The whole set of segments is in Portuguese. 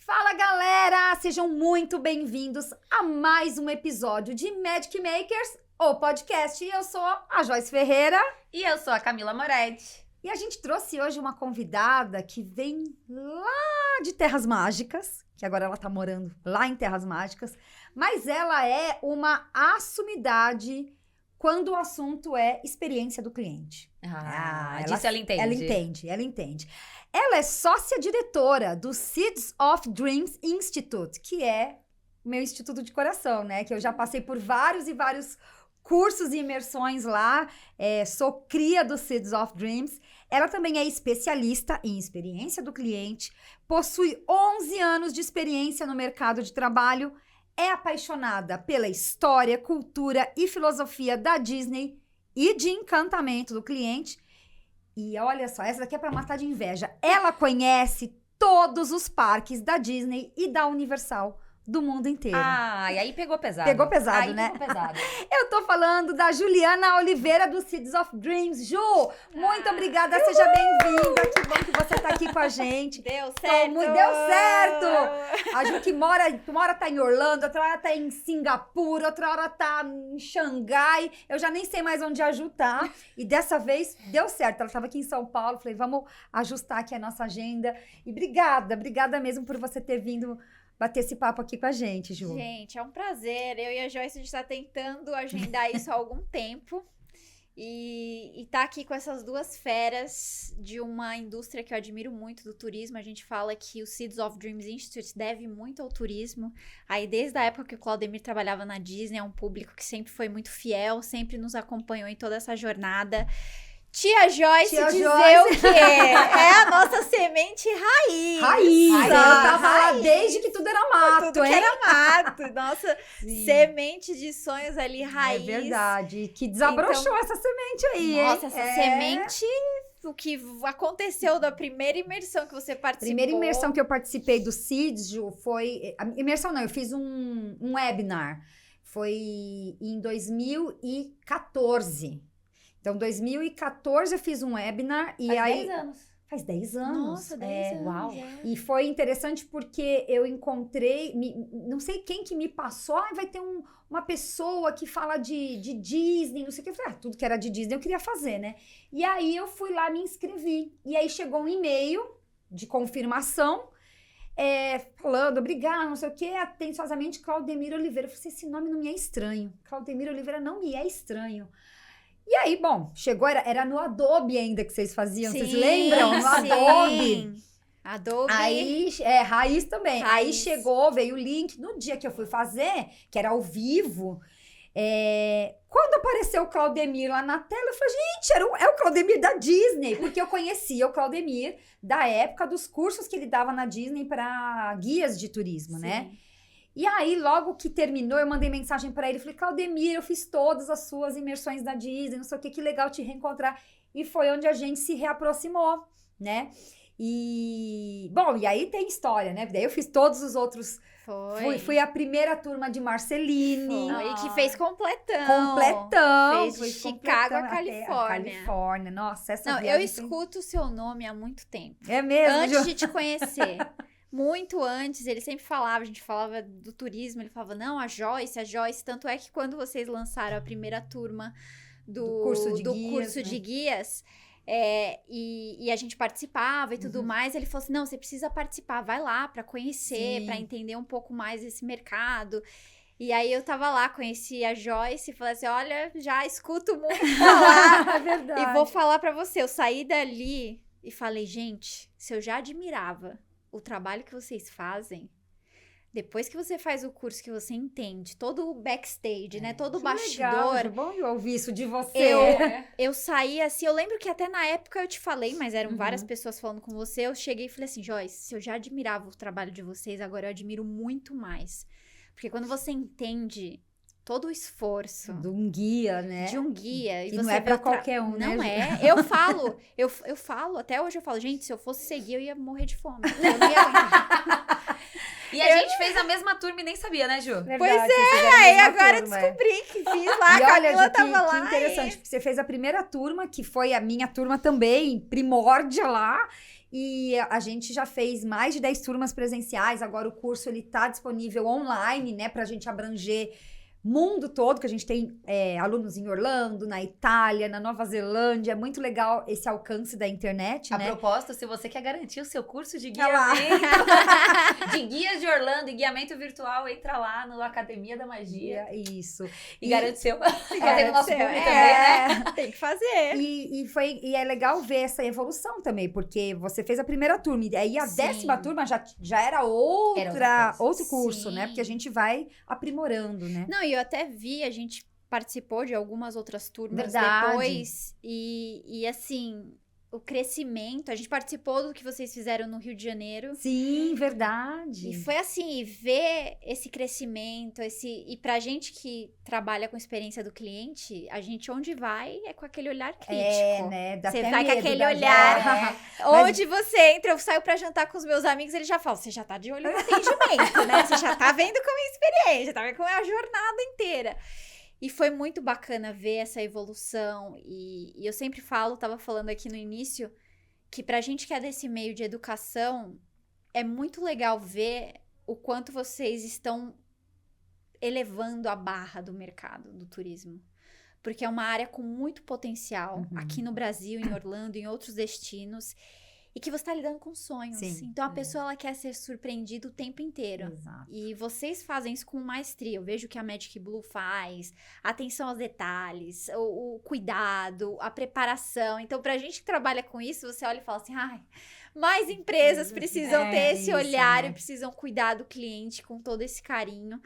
Fala galera, sejam muito bem-vindos a mais um episódio de Magic Makers, o podcast. Eu sou a Joyce Ferreira. E eu sou a Camila Moretti. E a gente trouxe hoje uma convidada que vem lá de Terras Mágicas, que agora ela tá morando lá em Terras Mágicas, mas ela é uma assumidade quando o assunto é experiência do cliente. Disso ela entende. Ela entende. Ela é sócia-diretora do Seeds of Dreams Institute, que é o meu instituto de coração, né? Que eu já passei por vários e vários cursos e imersões lá. Sou cria do Seeds of Dreams. Ela também é especialista em experiência do cliente, possui 11 anos de experiência no mercado de trabalho, é apaixonada pela história, cultura e filosofia da Disney e de encantamento do cliente. E olha só, essa daqui é para matar de inveja. Ela conhece todos os parques da Disney e da Universal do mundo inteiro. E aí pegou pesado. Pegou pesado, né? Pegou pesado. Eu tô falando da Juliana Oliveira do Seeds of Dreams. Ju, muito obrigada, seja bem-vinda. Que bom que você tá aqui com a gente. Deu certo. Deu certo. A Ju que mora, uma hora tá em Orlando, outra hora tá em Singapura, outra hora tá em Xangai. Eu já nem sei mais onde a Ju tá. E dessa vez deu certo. Ela tava aqui em São Paulo, falei, vamos ajustar aqui a nossa agenda. E obrigada mesmo por você ter vindo bater esse papo aqui com a gente, Ju. Gente, é um prazer. Eu e a Joyce, a gente tá tentando agendar isso há algum tempo. E tá aqui com essas duas feras de uma indústria que eu admiro muito, do turismo. A gente fala que o Seeds of Dreams Institute deve muito ao turismo. Aí, desde a época que o Claudemir trabalhava na Disney, é um público que sempre foi muito fiel, sempre nos acompanhou em toda essa jornada. Tia Joyce dizer o quê? É a nossa semente raiz. Eu tava lá desde que tudo era mato, tudo que era mato. Nossa, semente de sonhos ali, raiz. É verdade. Que desabrochou essa semente aí, hein? Nossa, essa semente... O que aconteceu da primeira imersão que você participou? Primeira imersão que eu participei do CIDS, Ju, foi... Imersão não, eu fiz um webinar. Foi em 2014. Então, em 2014 eu fiz um webinar e Faz aí... 10 anos. Faz 10 anos. Nossa, 10 anos. Uau. E foi interessante porque eu encontrei, não sei quem que me passou, vai ter uma pessoa que fala de Disney, não sei o que. Eu falei, tudo que era de Disney eu queria fazer, né? E aí eu fui lá, me inscrevi. E aí chegou um e-mail de confirmação, falando, obrigada, não sei o que, atenciosamente, Claudemir Oliveira. Eu falei, esse nome não me é estranho. Claudemir Oliveira não me é estranho. E aí, bom, chegou, era no Adobe ainda que vocês faziam, vocês lembram? No Adobe. Adobe. Aí, raiz também. Raiz. Aí chegou, veio o link. No dia que eu fui fazer, que era ao vivo, quando apareceu o Claudemir lá na tela, eu falei, gente, é o Claudemir da Disney. Porque eu conhecia o Claudemir da época dos cursos que ele dava na Disney para guias de turismo, né? E aí, logo que terminou, eu mandei mensagem pra ele. Falei, Claudemir, eu fiz todas as suas imersões da Disney, não sei o que legal te reencontrar. E foi onde a gente se reaproximou, né? E, bom, e aí tem história, né? Daí eu fiz todos os outros. Fui a primeira turma de Marceline. E que fez completão. Completão. Fez de Chicago a Califórnia. Califórnia. Nossa, essa Não, viagem eu escuto o seu nome há muito tempo. É mesmo? Antes de te conhecer. Muito antes, ele sempre falava, a gente falava do turismo, ele falava, não, a Joyce, tanto é que quando vocês lançaram a primeira turma do curso de guias, e a gente participava e tudo mais, ele falou assim, não, você precisa participar, vai lá pra conhecer, pra entender um pouco mais esse mercado. E aí eu tava lá, conheci a Joyce e falei assim, olha, já escuto muito falar. É verdade. E vou falar pra você, eu saí dali e falei, gente, se eu já admirava o trabalho que vocês fazem, depois que você faz o curso, que você entende todo o backstage, né? Todo o bastidor. Legal, bom eu ouvir isso de você. Eu saí assim, eu lembro que até na época eu te falei, mas eram várias pessoas falando com você, eu cheguei e falei assim, Joyce, se eu já admirava o trabalho de vocês, agora eu admiro muito mais. Porque quando você entende todo o esforço de um guia, né? De um guia. E não é pra qualquer um, né? Não é. Eu falo, até hoje eu falo, gente, se eu fosse seguir, eu ia morrer de fome. Eu não ia aguentar. E a gente fez a mesma turma e nem sabia, né, Ju? Verdade, pois aí agora eu descobri que fiz lá, e a olha, Camila Ju, tava lá. Que interessante, porque você fez a primeira turma, que foi a minha turma também, primórdia lá, E a gente já fez mais de 10 turmas presenciais, agora o curso ele tá disponível online, né, pra gente abranger mundo todo, que a gente tem alunos em Orlando, na Itália, na Nova Zelândia. É muito legal esse alcance da internet, A né? propósito, se você quer garantir o seu curso de Olha lá. guiamento, de guias de Orlando e guiamento virtual, entra lá no Academia da Magia Isso. e garante seu. Garante Tem o nosso seu, público também, né? Tem que fazer. E é legal ver essa evolução também, porque você fez a primeira turma, e aí a Sim. 10ª turma já era outra, outro curso, Sim. né? Porque a gente vai aprimorando, né? Não, e eu até vi, a gente participou de algumas outras turmas Verdade. depois. E assim, o crescimento. A gente participou do que vocês fizeram no Rio de Janeiro. Sim, verdade. E foi assim, ver esse crescimento, e pra gente que trabalha com experiência do cliente, a gente onde vai é com aquele olhar crítico. Né? Dá Você até vai com medo aquele da olhar. gente. Onde você entra, eu saio pra jantar com os meus amigos, eles já falam, você já tá de olho no atendimento, né? Você já tá vendo como é a experiência, já tá vendo como é a jornada inteira. E foi muito bacana ver essa evolução. E eu sempre falo, tava falando aqui no início, que pra gente que é desse meio de educação, é muito legal ver o quanto vocês estão elevando a barra do mercado do turismo. Porque é uma área com muito potencial aqui no Brasil, em Orlando, em outros destinos. E que você tá lidando com sonhos. Sim, Então, a pessoa, ela quer ser surpreendida o tempo inteiro. Exato. E vocês fazem isso com maestria. Eu vejo que a Magic Blue faz. Atenção aos detalhes, o cuidado, a preparação. Então, pra gente que trabalha com isso, você olha e fala assim, ai, mais empresas precisam ter esse isso, olhar né? e precisam cuidar do cliente com todo esse carinho.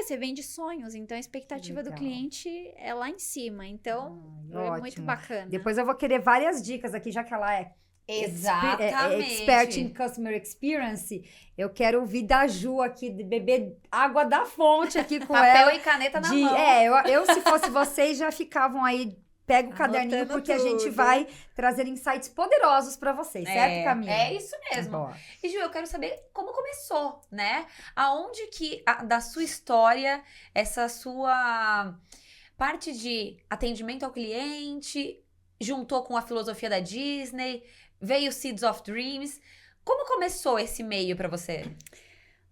Você vende sonhos, então a expectativa do Legal. cliente é lá em cima. Então, Ai, é ótimo. muito bacana. Depois eu vou querer várias dicas aqui, já que ela é expert em customer experience. Eu quero ouvir da Ju aqui, de beber água da fonte aqui com Papel ela. e caneta na mão. Eu, se fosse vocês, já ficavam aí. Pega o caderninho, Anotando porque a gente tudo. vai trazer insights poderosos pra vocês, certo, Camila? É isso mesmo. Boa. E, Ju, eu quero saber como começou, né? Aonde que, da sua história, essa sua parte de atendimento ao cliente juntou com a filosofia da Disney, veio Seeds of Dreams. Como começou esse meio pra você?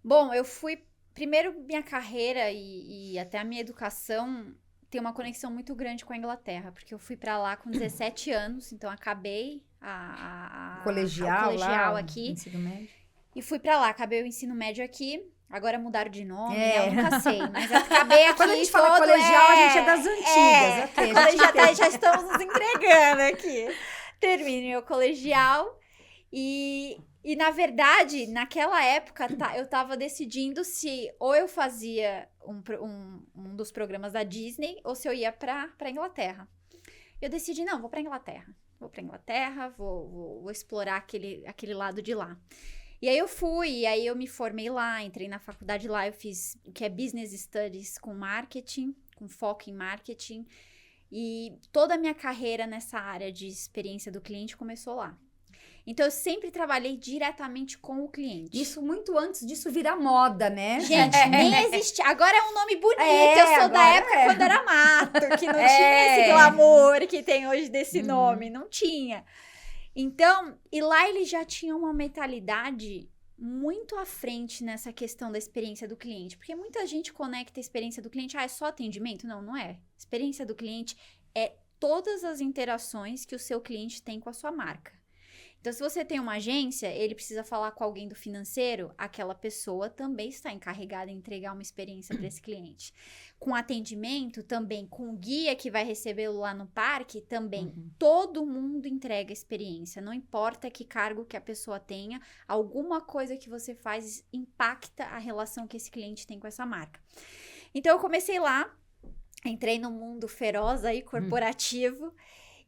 Bom, eu fui... Primeiro, minha carreira e até a minha educação tem uma conexão muito grande com a Inglaterra, porque eu fui pra lá com 17 anos, então acabei o Colegial colegial lá, aqui. ensino médio. E fui pra lá, acabei o ensino médio aqui. Agora mudaram de nome, É. né? Eu nunca sei, mas acabei aqui. Quando a gente fala colegial, a gente é das antigas. Ok, a gente Já estamos nos entregando aqui. Termino meu colegial e na verdade, naquela época, eu tava decidindo se ou eu fazia um dos programas da Disney ou se eu ia pra Inglaterra. Eu decidi, não, vou pra Inglaterra. Vou explorar aquele lado de lá. E aí eu fui, e aí eu me formei lá, entrei na faculdade lá, eu fiz o que é Business Studies com marketing, com foco em marketing. E toda a minha carreira nessa área de experiência do cliente começou lá. Então, eu sempre trabalhei diretamente com o cliente. Isso muito antes disso virar moda, né? Gente, nem existia. Agora é um nome bonito. É, eu sou da agora época é. quando era mato, que não tinha esse glamour que tem hoje desse Uhum. nome. Não tinha. Então, e lá ele já tinha uma mentalidade muito à frente nessa questão da experiência do cliente. Porque muita gente conecta a experiência do cliente, é só atendimento? Não, não é. Experiência do cliente é todas as interações que o seu cliente tem com a sua marca. Então, se você tem uma agência, ele precisa falar com alguém do financeiro, aquela pessoa também está encarregada de entregar uma experiência para esse cliente. Com atendimento, também, com o guia que vai recebê-lo lá no parque, também, todo mundo entrega experiência. Não importa que cargo que a pessoa tenha, alguma coisa que você faz impacta a relação que esse cliente tem com essa marca. Então, eu comecei lá, entrei no mundo feroz aí, corporativo,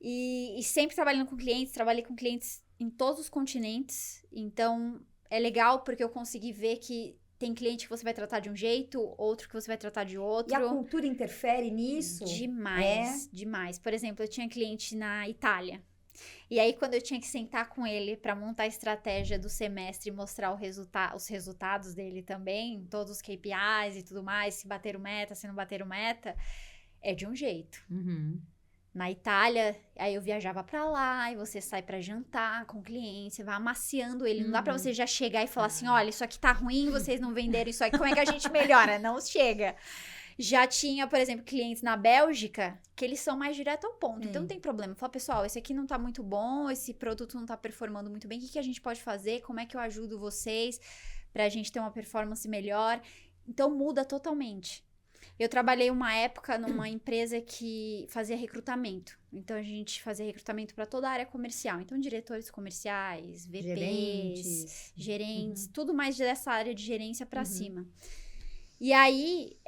e sempre trabalhando com clientes, trabalhei com clientes em todos os continentes. Então, é legal porque eu consegui ver que tem cliente que você vai tratar de um jeito, outro que você vai tratar de outro. E a cultura interfere nisso? Demais, demais. Por exemplo, eu tinha cliente na Itália. E aí, quando eu tinha que sentar com ele para montar a estratégia do semestre e mostrar os resultados dele também, todos os KPIs e tudo mais, se bateram meta, se não bateram meta, é de um jeito. na Itália, aí eu viajava pra lá, e você sai pra jantar com o cliente, você vai amaciando ele. Não dá pra você já chegar e falar assim, olha, isso aqui tá ruim, vocês não venderam isso aqui, como é que a gente melhora? Não chega. Já tinha, por exemplo, clientes na Bélgica, que eles são mais direto ao ponto. Então não tem problema. Fala, pessoal, esse aqui não tá muito bom, esse produto não tá performando muito bem, o que a gente pode fazer? Como é que eu ajudo vocês pra gente ter uma performance melhor? Então muda totalmente. Eu trabalhei uma época numa empresa que fazia recrutamento. Então, a gente fazia recrutamento para toda a área comercial. Então, diretores comerciais, VPs, gerentes, tudo mais dessa área de gerência para cima. E aí,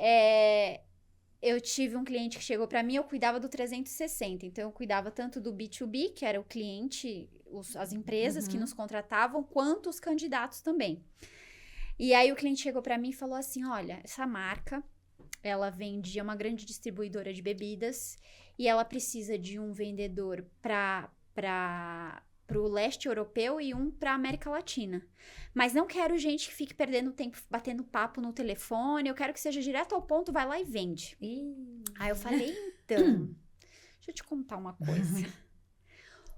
eu tive um cliente que chegou para mim, eu cuidava do 360. Então, eu cuidava tanto do B2B, que era o cliente, as empresas que nos contratavam, quanto os candidatos também. E aí, o cliente chegou para mim e falou assim, olha, essa marca... Ela vende uma grande distribuidora de bebidas e ela precisa de um vendedor para o leste europeu e um para América Latina. Mas não quero gente que fique perdendo tempo batendo papo no telefone. Eu quero que seja direto ao ponto, vai lá e vende. Aí eu falei, então, deixa eu te contar uma coisa.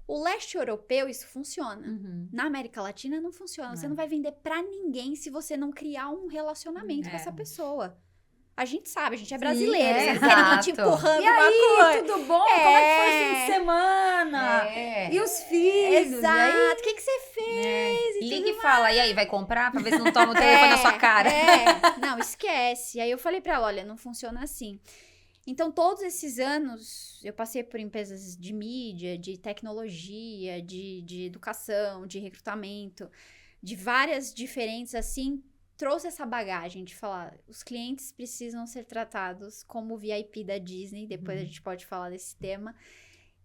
O leste europeu, isso funciona. Na América Latina, não funciona. Você não vai vender para ninguém se você não criar um relacionamento com essa pessoa. A gente sabe, a gente é brasileiro. Você não quer ninguém te empurrando e aí, uma coisa. tudo bom? Como é que foi o fim de semana? E os filhos? Exato. O que você fez? Liga e fala, e aí, vai comprar? Pra ver se não toma o telefone na sua cara. Não, esquece. Aí eu falei pra ela, olha, não funciona assim. Então, todos esses anos, eu passei por empresas de mídia, de tecnologia, de educação, de recrutamento, de várias diferentes, assim, trouxe essa bagagem de falar, os clientes precisam ser tratados como VIP da Disney, depois a gente pode falar desse tema,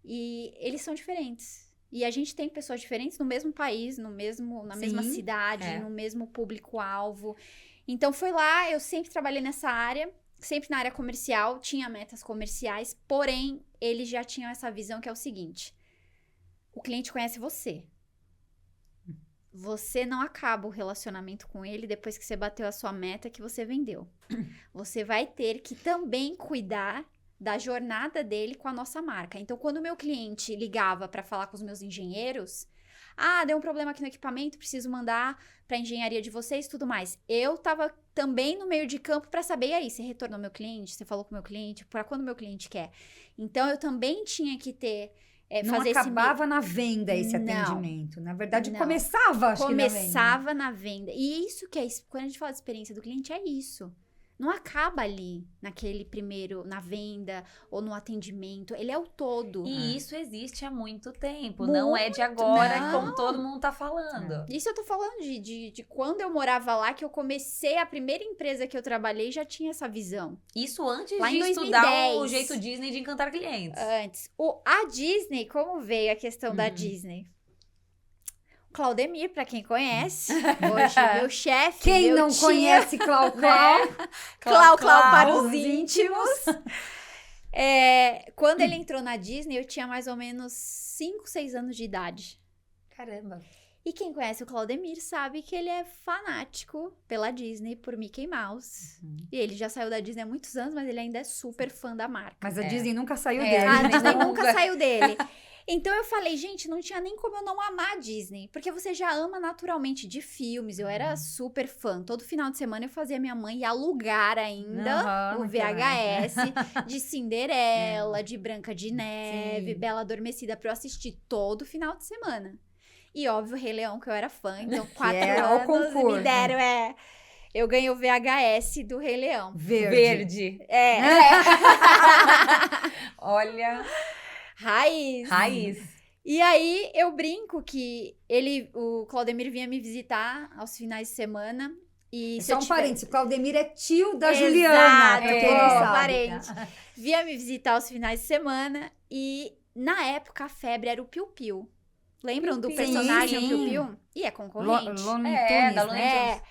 e eles são diferentes. E a gente tem pessoas diferentes no mesmo país, na mesma cidade, no mesmo público-alvo. Então, foi lá, eu sempre trabalhei nessa área, sempre na área comercial, tinha metas comerciais, porém, eles já tinham essa visão que é o seguinte, o cliente conhece você. Você não acaba o relacionamento com ele depois que você bateu a sua meta que você vendeu. Você vai ter que também cuidar da jornada dele com a nossa marca. Então, quando o meu cliente ligava para falar com os meus engenheiros, deu um problema aqui no equipamento, preciso mandar para a engenharia de vocês e tudo mais. Eu tava também no meio de campo para saber, e aí, você retornou ao meu cliente? Você falou com o meu cliente? Para quando o meu cliente quer? Então, eu também tinha que ter... não acabava na venda esse atendimento. Na verdade, começava, acho Começava na venda. E isso que é... Quando a gente fala de experiência do cliente, é isso. Não acaba ali, naquele primeiro, na venda ou no atendimento. Ele é o todo. E isso existe há muito tempo. Não é de agora, como todo mundo tá falando. Isso eu tô falando de quando eu morava lá, que eu comecei, a primeira empresa que eu trabalhei já tinha essa visão. Isso antes lá de em 2010. estudar o jeito Disney de encantar clientes. Antes. A Disney, como veio a questão da Disney? Claudemir, pra quem conhece, hoje meu chefe, quem meu não tio, conhece Clau? Clau para os íntimos. Quando ele entrou na Disney, eu tinha mais ou menos 5, 6 anos de idade. Caramba. E quem conhece o Claudemir sabe que ele é fanático pela Disney, por Mickey Mouse. E ele já saiu da Disney há muitos anos, mas ele ainda é super fã da marca. Mas a Disney nunca saiu dele. A Disney nunca saiu dele. Então eu falei, gente, não tinha nem como eu não amar a Disney, porque você já ama naturalmente de filmes, eu era super fã. Todo final de semana eu fazia minha mãe alugar ainda o VHS de Cinderela, de Branca de Neve, Bela Adormecida, pra eu assistir todo final de semana. E óbvio, Rei Leão, que eu era fã, então 4 anos me deram, eu ganhei o VHS do Rei Leão. Verde. Olha... Raiz. E aí, eu brinco que o Claudemir vinha me visitar aos finais de semana. E só um parênteses, o Claudemir é tio da Juliana, pra quem não sabe. Parente. Vinha me visitar aos finais de semana e, na época, a febre era o Piu Piu. Lembram do personagem Piu Piu? E é concorrente. Da Looney Tunes.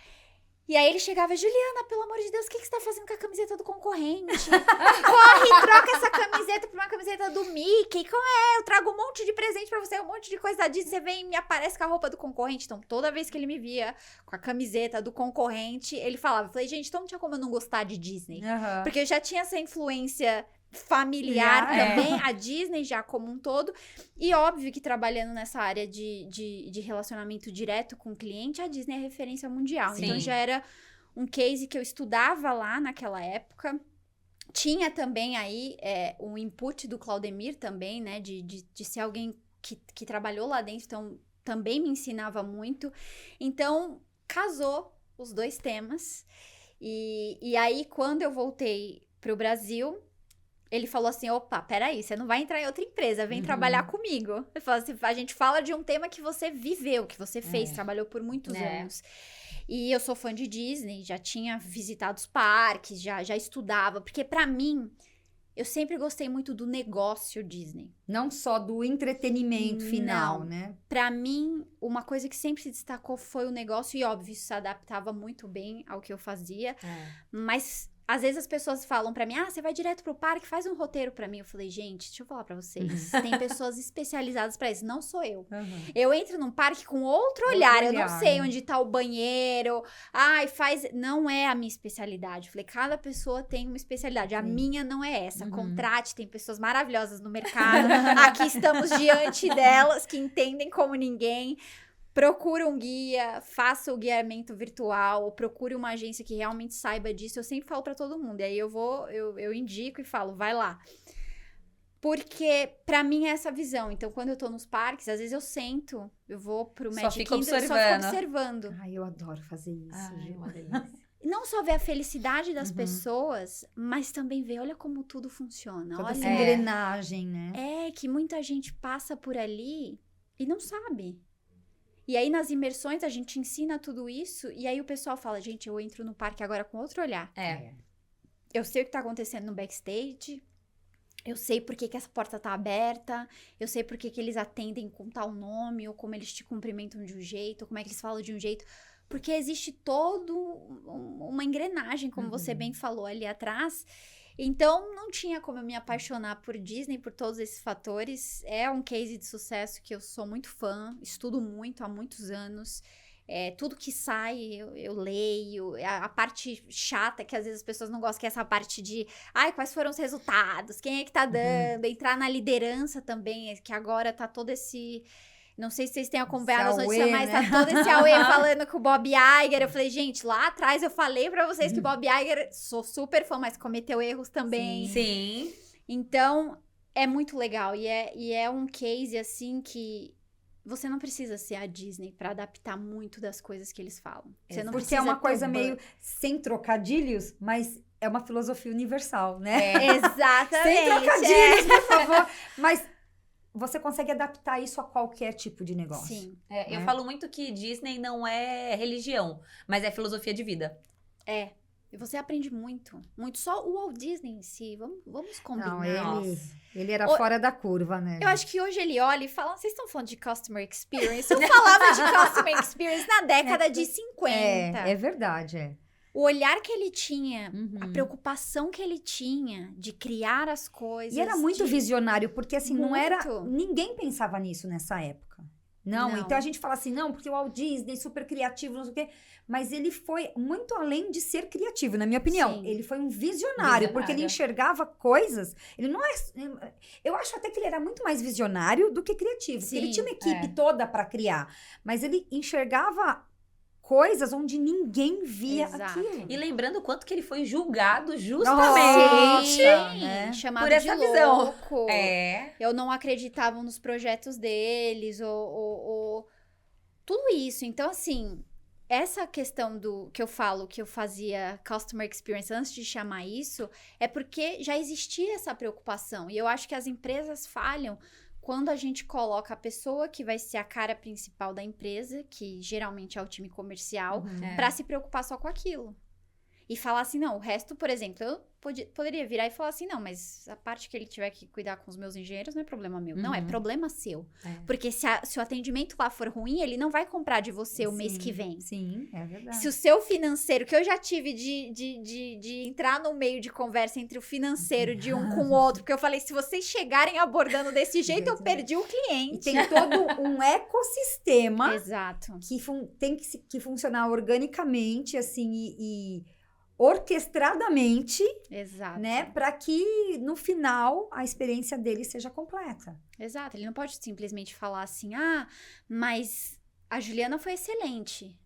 E aí ele chegava, Juliana, pelo amor de Deus, o que você tá fazendo com a camiseta do concorrente? Corre, troca essa camiseta por uma camiseta do Mickey. Eu trago um monte de presente pra você, um monte de coisa da Disney, você vem e me aparece com a roupa do concorrente. Então, toda vez que ele me via com a camiseta do concorrente, ele falava. Eu falei, gente, então não tinha como eu não gostar de Disney. Porque eu já tinha essa influência familiar Já, também, a Disney já como um todo. E óbvio que trabalhando nessa área de relacionamento direto com o cliente, a Disney é referência mundial. Sim. Então já era um case que eu estudava lá naquela época. Tinha também aí um input do Claudemir também, né? De ser alguém que trabalhou lá dentro, então também me ensinava muito. Então, casou os dois temas. E aí, quando eu voltei pro Brasil, ele falou assim, opa, peraí, você não vai entrar em outra empresa, vem trabalhar comigo. Ele falou assim, a gente fala de um tema que você viveu, que você fez, trabalhou por muitos anos. E eu sou fã de Disney, já tinha visitado os parques, já estudava, porque pra mim, eu sempre gostei muito do negócio Disney. Não só do entretenimento final, Não. né? Pra mim, uma coisa que sempre se destacou foi o negócio, e óbvio, isso se adaptava muito bem ao que eu fazia, mas às vezes as pessoas falam pra mim, você vai direto pro parque, faz um roteiro pra mim. Eu falei, gente, deixa eu falar pra vocês, tem pessoas especializadas pra isso, não sou eu. Eu entro num parque com outro olhar, eu não sei onde tá o banheiro, não é a minha especialidade. Eu falei, cada pessoa tem uma especialidade, a minha não é essa. Contrate, tem pessoas maravilhosas no mercado, aqui estamos diante delas, que entendem como ninguém. Procure um guia, faça o guiamento virtual, procure uma agência que realmente saiba disso. Eu sempre falo pra todo mundo. E aí eu indico e falo, vai lá. Porque pra mim é essa visão. Então, quando eu tô nos parques, às vezes eu sento, eu vou pro Magic Kingdom e só fico observando. Ai, eu adoro fazer isso, Gil. Uma delícia. Não só ver a felicidade das pessoas, mas também ver, olha como tudo funciona. Toda Olha, essa engrenagem, né? que muita gente passa por ali e não sabe. E aí, nas imersões, a gente ensina tudo isso. E aí, o pessoal fala, gente, eu entro no parque agora com outro olhar. Eu sei o que tá acontecendo no backstage. Eu sei por que essa porta tá aberta. Eu sei por que eles atendem com tal nome. Ou como eles te cumprimentam de um jeito. Ou como é que eles falam de um jeito. Porque existe toda uma engrenagem, como você bem falou ali atrás. Então, não tinha como eu me apaixonar por Disney, por todos esses fatores. É um case de sucesso que eu sou muito fã, estudo muito há muitos anos. Tudo que sai, eu leio. A parte chata, que às vezes as pessoas não gostam, que é essa parte de... quais foram os resultados? Quem é que tá dando? Entrar na liderança também, que agora tá todo esse... Não sei se vocês têm acompanhado as notícias, mas tá todo esse auê falando com o Bob Iger. Eu falei, gente, lá atrás eu falei pra vocês que o Bob Iger, sou super fã, mas cometeu erros também. Sim. Então, é muito legal. E é um case, assim, que você não precisa ser a Disney pra adaptar muito das coisas que eles falam. Você não Porque é uma coisa meio sem trocadilhos, mas é uma filosofia universal, né? Exatamente. Sem trocadilhos, por favor. Mas... você consegue adaptar isso a qualquer tipo de negócio. Sim. Eu falo muito que Disney não é religião, mas é filosofia de vida. E você aprende muito. Muito. Só o Walt Disney em si. Vamos combinar. Não, ele era fora da curva, né? Eu acho que hoje ele olha e fala, vocês estão falando de Customer Experience? Eu falava de Customer Experience na década de 50. É verdade, O olhar que ele tinha, a preocupação que ele tinha de criar as coisas. E era muito visionário, porque assim, não era... Muito. ninguém pensava nisso nessa época. Não, então a gente fala assim, não, porque o Walt Disney, super criativo, não sei o quê. Mas ele foi muito além de ser criativo, na minha opinião. Sim. Ele foi um visionário, porque ele enxergava coisas... ele não é... eu acho até que ele era muito mais visionário do que criativo. Porque ele Sim, tinha uma equipe toda para criar. Mas ele enxergava coisas onde ninguém via Exato. aquilo. E lembrando o quanto que ele foi julgado Nossa, justamente né? Chamado por essa de visão. louco. Eu não acreditava nos projetos deles, ou tudo isso. Então, assim, essa questão do que eu falo, que eu fazia Customer Experience antes de chamar isso, é porque já existia essa preocupação. E eu acho que as empresas falham quando a gente coloca a pessoa que vai ser a cara principal da empresa, que geralmente é o time comercial, pra se preocupar só com aquilo. E falar assim, não, o resto, por exemplo, eu poderia virar e falar assim, não, mas a parte que ele tiver que cuidar com os meus engenheiros não é problema meu. Não, é problema seu. Porque se o atendimento lá for ruim, ele não vai comprar de você o mês que vem. Sim, é verdade. Se o seu financeiro, que eu já tive de entrar no meio de conversa entre o financeiro de um com o outro, porque eu falei, se vocês chegarem abordando desse jeito, eu perdi o E cliente. tem todo um ecossistema Exato. que tem que funcionar organicamente, assim, e orquestradamente, Exato. né? Para que no final a experiência dele seja completa. Exato. Ele não pode simplesmente falar assim, mas a Juliana foi excelente.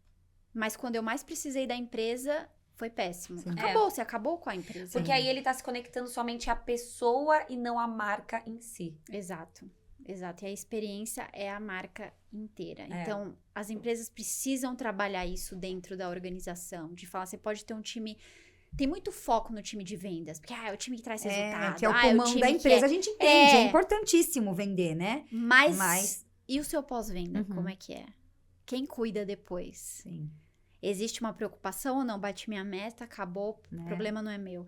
Mas quando eu mais precisei da empresa, foi péssimo. Sim. Acabou, você acabou com a empresa. Porque aí ele tá se conectando somente à pessoa e não à marca em si. Exato. Exato. E a experiência é a marca inteira. É. Então, as empresas precisam trabalhar isso dentro da organização. De falar, você pode ter um time... Tem muito foco no time de vendas. Porque, é o time que traz resultado. Que é o o pulmão time da que empresa. é... A gente entende, é É. importantíssimo vender, né? Mas... E o seu pós-venda, Uhum. como é que é? Quem cuida depois? Sim. Existe uma preocupação ou não? Bati minha meta, acabou, o Né? problema não é meu.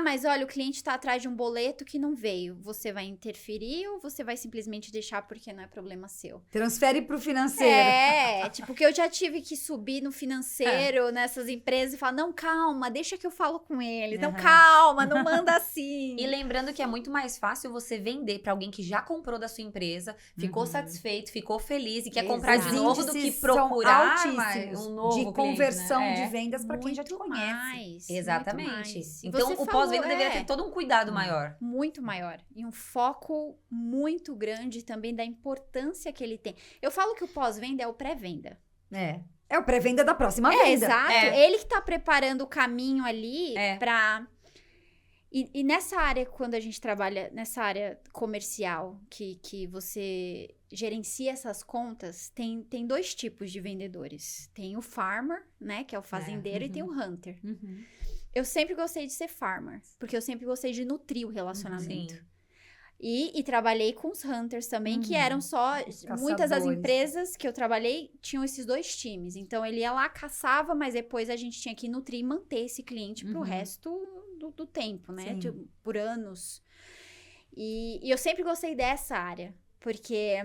Mas olha, o cliente tá atrás de um boleto que não veio. Você vai interferir ou você vai simplesmente deixar porque não é problema seu? Transfere pro financeiro. Tipo, que eu já tive que subir no financeiro, nessas empresas e falar, não, calma, deixa que eu falo com eles. Não, Uhum. calma, não manda assim. E lembrando que é muito mais fácil você vender pra alguém que já comprou da sua empresa, ficou satisfeito, ficou feliz e quer comprar de Exato. novo do que Índices são procurar altíssimos um novo de cliente, conversão né? de vendas para quem já te Muito conhece. mais, Exatamente. muito mais. E Então, você o pós-venda falou, deveria ter todo um cuidado maior. muito maior. E um foco muito grande também da importância que ele tem. Eu falo que o pós-venda é o pré-venda. É o pré-venda da próxima venda. Exato. É. Ele que tá preparando o caminho ali pra... E nessa área, quando a gente trabalha nessa área comercial, que você gerencia essas contas, tem dois tipos de vendedores. Tem o farmer, né, que é o fazendeiro, e tem o hunter. Uhum. Eu sempre gostei de ser farmer, porque eu sempre gostei de nutrir o relacionamento. Sim. E trabalhei com os hunters também, que eram só... Os Muitas das caçadores. empresas que eu trabalhei tinham esses dois times. Então, ele ia lá, caçava, mas depois a gente tinha que nutrir e manter esse cliente pro resto do tempo, né? Sim. Tipo, por anos. E eu sempre gostei dessa área, porque...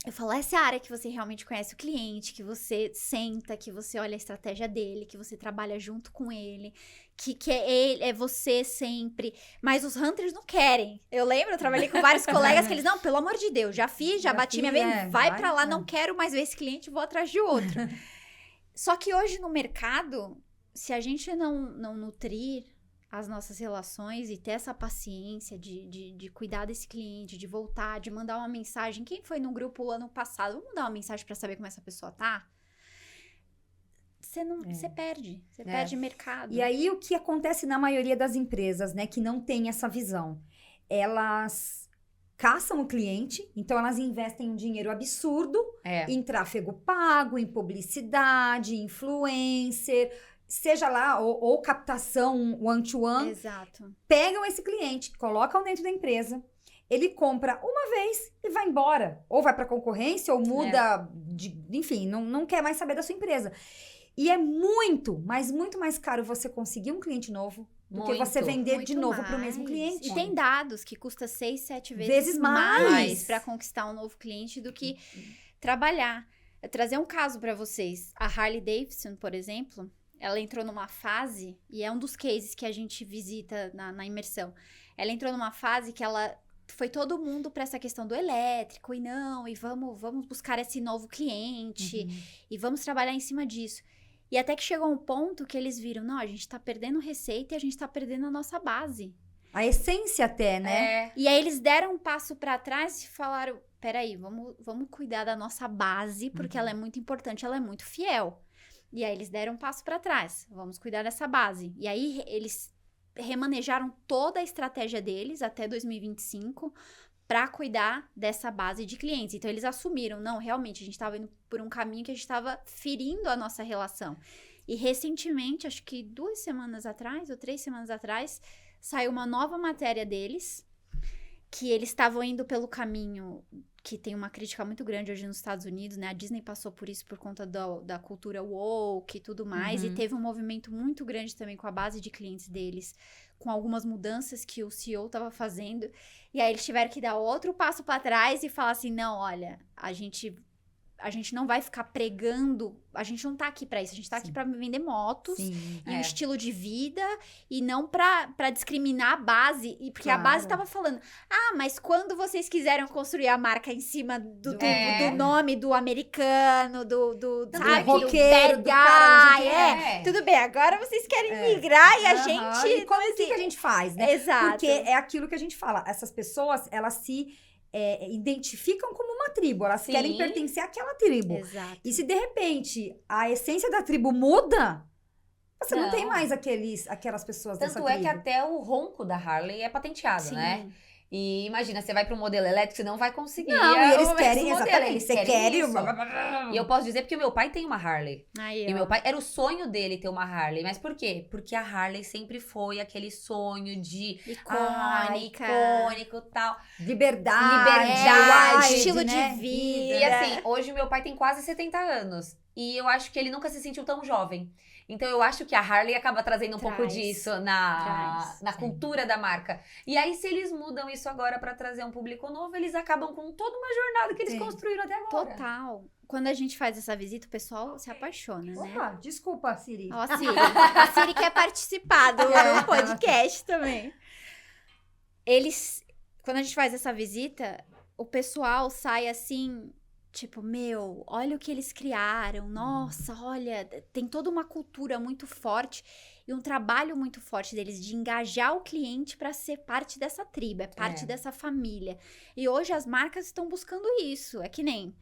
Eu falo, essa é a área que você realmente conhece o cliente, que você senta, que você olha a estratégia dele, que você trabalha junto com ele, que é ele, é você sempre. Mas os hunters não querem. Eu lembro, eu trabalhei com vários colegas que eles, não, pelo amor de Deus, já fiz, já bati minha vez, vai pra lá, não quero mais ver esse cliente, vou atrás de outro. Só que hoje no mercado, se a gente não nutrir as nossas relações e ter essa paciência de cuidar desse cliente, de voltar, de mandar uma mensagem. Quem foi no grupo ano passado? Vamos mandar uma mensagem pra saber como essa pessoa tá? Você perde. Você perde mercado. E aí, o que acontece na maioria das empresas, né, que não tem essa visão? Elas caçam o cliente, então elas investem um dinheiro absurdo em tráfego pago, em publicidade, influencer... Seja lá, ou captação one-to-one, Exato. pegam esse cliente, colocam dentro da empresa, ele compra uma vez e vai embora. Ou vai para concorrência, ou muda, enfim, não quer mais saber da sua empresa. E é muito, mas muito mais caro você conseguir um cliente novo do que você vender Muito de novo mais. para o mesmo cliente. E tem dados que custa 6, 7 vezes Vezes mais. para conquistar um novo cliente do que trabalhar. Eu vou trazer um caso para vocês. A Harley Davidson, por exemplo... Ela entrou numa fase, e é um dos cases que a gente visita na imersão. Ela entrou numa fase que ela foi todo mundo para essa questão do elétrico, e vamos buscar esse novo cliente, e vamos trabalhar em cima disso. E até que chegou um ponto que eles viram, não, a gente tá perdendo receita e a gente tá perdendo a nossa base. A essência até, né? E aí eles deram um passo para trás e falaram, peraí, vamos cuidar da nossa base, porque ela é muito importante, ela é muito fiel. E aí eles deram um passo para trás. Vamos cuidar dessa base. E aí eles remanejaram toda a estratégia deles até 2025 para cuidar dessa base de clientes. Então eles assumiram, não, realmente a gente estava indo por um caminho que a gente estava ferindo a nossa relação. E recentemente, acho que 2 semanas atrás ou 3 semanas atrás, saiu uma nova matéria deles, que eles estavam indo pelo caminho que tem uma crítica muito grande hoje nos Estados Unidos, né? A Disney passou por isso por conta da cultura woke e tudo mais, e teve um movimento muito grande também com a base de clientes deles, com algumas mudanças que o CEO estava fazendo, e aí eles tiveram que dar outro passo para trás e falar assim, não, olha, a gente a gente não vai ficar pregando, a gente não tá aqui pra isso, a gente tá aqui pra vender motos Sim. e um estilo de vida e não pra discriminar a base, e porque a Claro. base tava falando, mas quando vocês quiseram construir a marca em cima do nome do americano, do sabe, roqueiro, do do cara, bad guy, não tudo bem, agora vocês querem migrar e a Aham. gente... E como assim que a gente faz, né? Exato. Porque é aquilo que a gente fala, essas pessoas, elas se identificam como uma tribo, elas Sim. querem pertencer àquela tribo. Exato. E se de repente a essência da tribo muda, você não tem Não. mais aquelas pessoas dessa Tanto é tribo. que até o ronco da Harley é patenteado, Sim. né? E imagina, você vai para um modelo elétrico, você não vai conseguir. Não, e eles o querem, mesmo modelo, exatamente, eles você querem quer... isso. E eu posso dizer porque o meu pai tem uma Harley. Aí, E ó. meu pai, era o sonho dele ter uma Harley. Mas por quê? Porque a Harley sempre foi aquele sonho de... Icônica. Icônico e tal. Liberdade, estilo né? de vida. E assim, hoje meu pai tem quase 70 anos. E eu acho que ele nunca se sentiu tão jovem. Então eu acho que a Harley acaba trazendo um pouco Traz. disso na Traz, cultura da marca. E aí, se eles mudam isso agora pra trazer um público novo, eles acabam com toda uma jornada que eles Sim. construíram até agora. Total. Quando a gente faz essa visita, o pessoal se apaixona, né? Opa, desculpa, Siri. Ó, a Siri. A Siri quer participar do podcast também. Quando a gente faz essa visita, o pessoal sai assim, tipo, meu, olha o que eles criaram. Nossa, olha, tem toda uma cultura muito forte e um trabalho muito forte deles de engajar o cliente para ser parte dessa tribo, parte dessa família. E hoje as marcas estão buscando isso. É que nem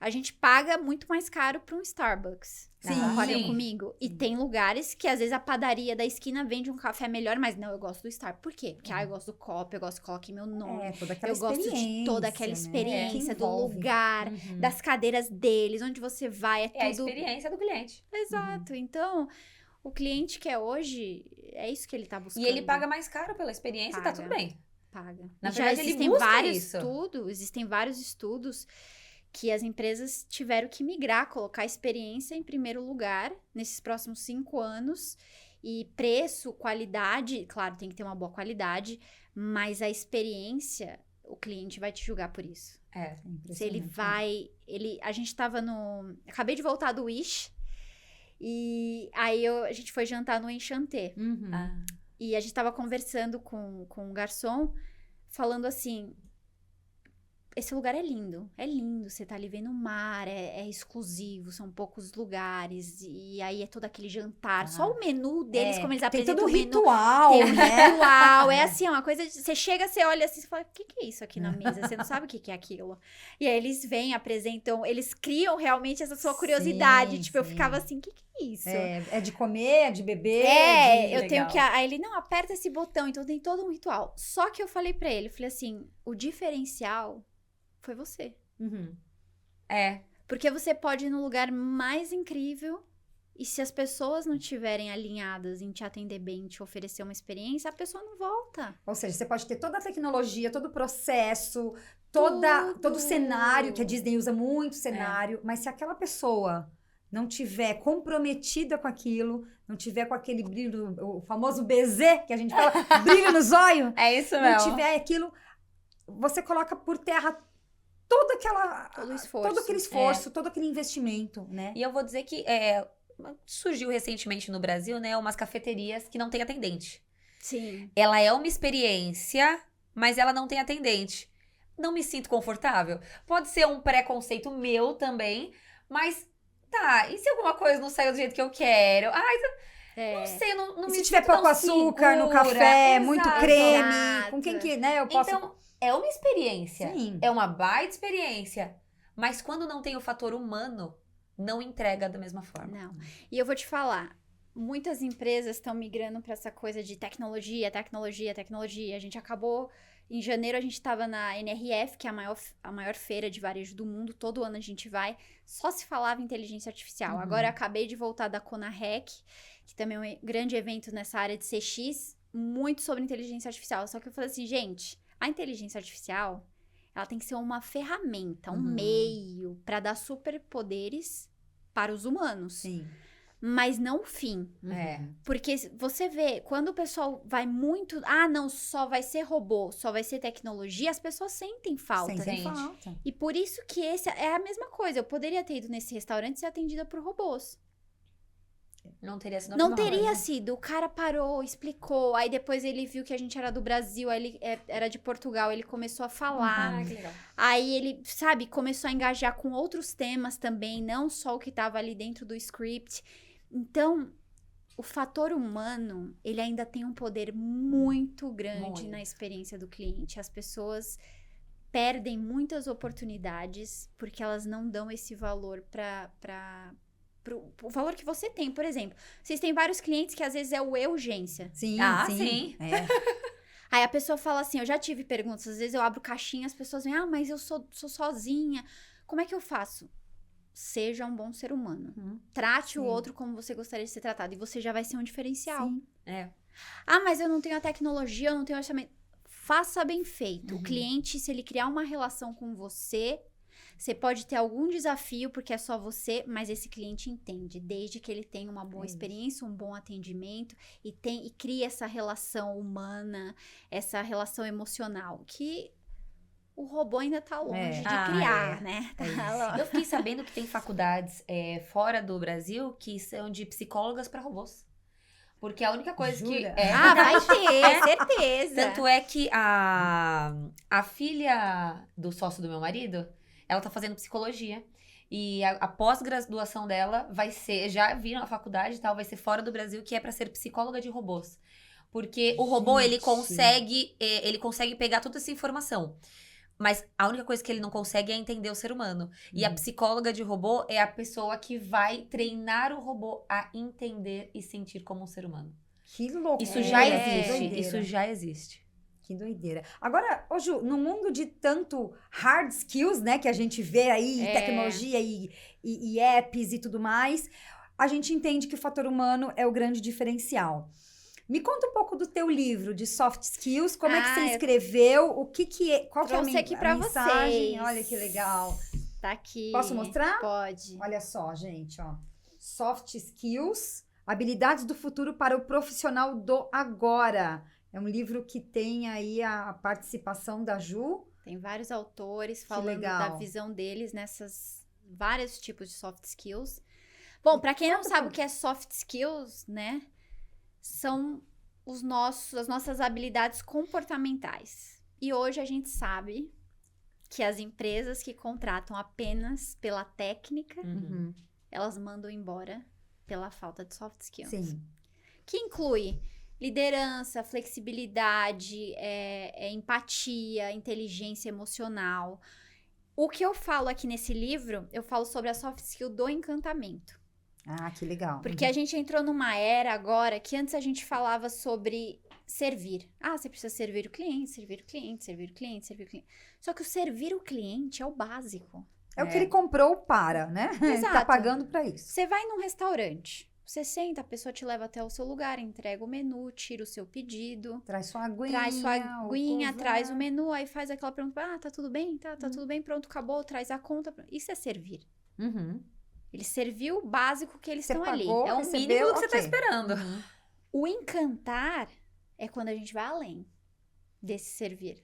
a gente paga muito mais caro para um Starbucks. Sim. Concordam Sim. comigo? E tem lugares que às vezes a padaria da esquina vende um café melhor, mas não, eu gosto do Starbucks. Por quê? Porque eu gosto do copo, eu gosto que coloque meu nome. Toda aquela Eu gosto de toda aquela né? Que experiência do envolve. lugar, Uhum. das cadeiras deles, onde você vai, É a tudo. experiência do cliente. Exato. Então, o cliente que é hoje, é isso que ele tá buscando. E ele paga mais caro pela experiência e tá Paga. tudo bem. Paga. Na E já verdade, ele existem busca vários isso. estudos que as empresas tiveram que migrar, colocar a experiência em primeiro lugar nesses próximos 5 anos. E preço, qualidade, claro, tem que ter uma boa qualidade, mas a experiência, o cliente vai te julgar por isso. É. Se ele Impressionante, né? vai... a gente tava no... Acabei de voltar do Wish. E aí a gente foi jantar no Enchanté. Uhum. E a gente tava conversando com o garçom, falando assim... Esse lugar é lindo, você tá ali vendo o mar, é exclusivo, são poucos lugares, e aí é todo aquele jantar, só o menu deles, como eles Tem apresentam todo um o menu. ritual, Tem um né? ritual, é assim, é uma coisa de... Você chega, você olha assim, você fala, o que é isso aqui na mesa? Você não sabe o que é aquilo. E aí eles vêm, apresentam, eles criam realmente essa sua curiosidade. Sim, Tipo, eu sim. ficava assim, o que é isso? É de comer, é de beber. Eu legal. tenho que... Aí ele, não, aperta esse botão, então tem todo um ritual. Só que eu falei pra ele, falei assim, o diferencial foi você. Uhum. É. Porque você pode ir no lugar mais incrível e se as pessoas não estiverem alinhadas em te atender bem, te oferecer uma experiência, a pessoa não volta. Ou seja, você pode ter toda a tecnologia, todo o processo, Tudo. todo o cenário, que a Disney usa muito cenário, mas se aquela pessoa não tiver comprometida com aquilo, não tiver com aquele brilho, o famoso BZ, que a gente fala, brilho no zóio, É isso não mesmo. tiver aquilo, você coloca por terra todo aquele esforço, todo aquele investimento, né? E eu vou dizer que surgiu recentemente no Brasil, né, umas cafeterias que não tem atendente. Sim. Ela é uma experiência, mas ela não tem atendente. Não me sinto confortável. Pode ser um preconceito meu também, mas tá, e se alguma coisa não saiu do jeito que eu quero? Ai, não sei, não E me se tiver sinto tão pouco açúcar no segura. café, muito Exato. creme, Exato. com quem que, né, eu posso... Então, é uma experiência. Sim. É uma baita experiência. Mas quando não tem o fator humano, não entrega da mesma forma. Não. E eu vou te falar, muitas empresas estão migrando para essa coisa de tecnologia. A gente acabou... Em janeiro a gente estava na NRF, que é a maior feira de varejo do mundo. Todo ano a gente vai. Só se falava em inteligência artificial. Uhum. Agora eu acabei de voltar da Conarec, que também é um grande evento nessa área de CX, muito sobre inteligência artificial. Só que eu falei assim, gente, a inteligência artificial, ela tem que ser uma ferramenta, um meio para dar superpoderes para os humanos. Sim. mas não o fim. É. Porque você vê, quando o pessoal vai muito... não, só vai ser robô, só vai ser tecnologia, as pessoas sentem falta. Sentem Sente. falta. E por isso que esse é a mesma coisa. Eu poderia ter ido nesse restaurante e ser atendida por robôs. Não teria sido Não normal, teria né? sido. O cara parou, explicou. Aí depois ele viu que a gente era do Brasil, aí ele era de Portugal, ele começou a falar. Ah, que legal. Aí ele, sabe, começou a engajar com outros temas também, não só o que tava ali dentro do script. Então, o fator humano, ele ainda tem um poder muito grande Muito. na experiência do cliente. As pessoas perdem muitas oportunidades porque elas não dão esse valor o valor que você tem. Por exemplo, vocês têm vários clientes que às vezes é o urgência. Sim, Ah, sim. sim. É. Aí a pessoa fala assim, eu já tive perguntas, às vezes eu abro caixinha, as pessoas vêm, mas eu sou sozinha. Como é que eu faço? Seja um bom ser humano. Trate o Sim. outro como você gostaria de ser tratado. E você já vai ser um diferencial. Sim. É. Mas eu não tenho a tecnologia, eu não tenho orçamento. Faça bem feito. O cliente, se ele criar uma relação com você, você pode ter algum desafio, porque é só você, mas esse cliente entende, desde que ele tenha uma boa experiência, um bom atendimento e cria essa relação humana, essa relação emocional, que o robô ainda tá longe de criar, né? Tá longe. Eu fiquei sabendo que tem faculdades fora do Brasil que são de psicólogas para robôs. Porque a única coisa Jura? que... Vai ter, certeza. Tanto é que a filha do sócio do meu marido, ela tá fazendo psicologia. E a pós-graduação dela vai ser, já viram a faculdade e tal, vai ser fora do Brasil, que é pra ser psicóloga de robôs. Porque o robô, ele consegue pegar toda essa informação. Mas a única coisa que ele não consegue é entender o ser humano. E a psicóloga de robô é a pessoa que vai treinar o robô a entender e sentir como um ser humano. Que loucura. Isso já existe. Doideira. Isso já existe. Que doideira. Agora, ô Ju, no mundo de tanto hard skills, né, que a gente vê aí, tecnologia e apps e tudo mais, a gente entende que o fator humano é o grande diferencial. Me conta um pouco do teu livro de soft skills, como é que você escreveu, o que é, qual que é trouxe aqui pra mensagem? vocês. Olha que legal. Tá aqui. Posso mostrar? Pode. Olha só, gente, ó. Soft skills, habilidades do futuro para o profissional do agora. É um livro que tem aí a participação da Ju. Tem vários autores falando da visão deles nessas vários tipos de soft skills. Bom, pra quem não sabe o que é soft skills, né? São as nossas habilidades comportamentais. E hoje a gente sabe que as empresas que contratam apenas pela técnica, elas mandam embora pela falta de soft skills. Sim. Que inclui liderança, flexibilidade, empatia, inteligência emocional. O que eu falo aqui nesse livro, eu falo sobre a soft skill do encantamento. Ah, que legal. Porque a gente entrou numa era agora que antes a gente falava sobre servir. Você precisa servir o cliente, servir o cliente, servir o cliente, servir o cliente. Só que o servir o cliente é o básico. É o que ele comprou para, né? Ele tá Exato. pagando para isso. Você vai num restaurante, você senta, a pessoa te leva até o seu lugar, entrega o menu, tira o seu pedido. Traz sua aguinha. Traz sua aguinha, o traz o menu, aí faz aquela pergunta, tá tudo bem? Tá tudo bem, pronto, acabou, traz a conta. Isso é servir. Ele serviu o básico que eles Você estão ali. pagou, É o recebeu, mínimo que você tá ok. esperando. O encantar é quando a gente vai além desse servir.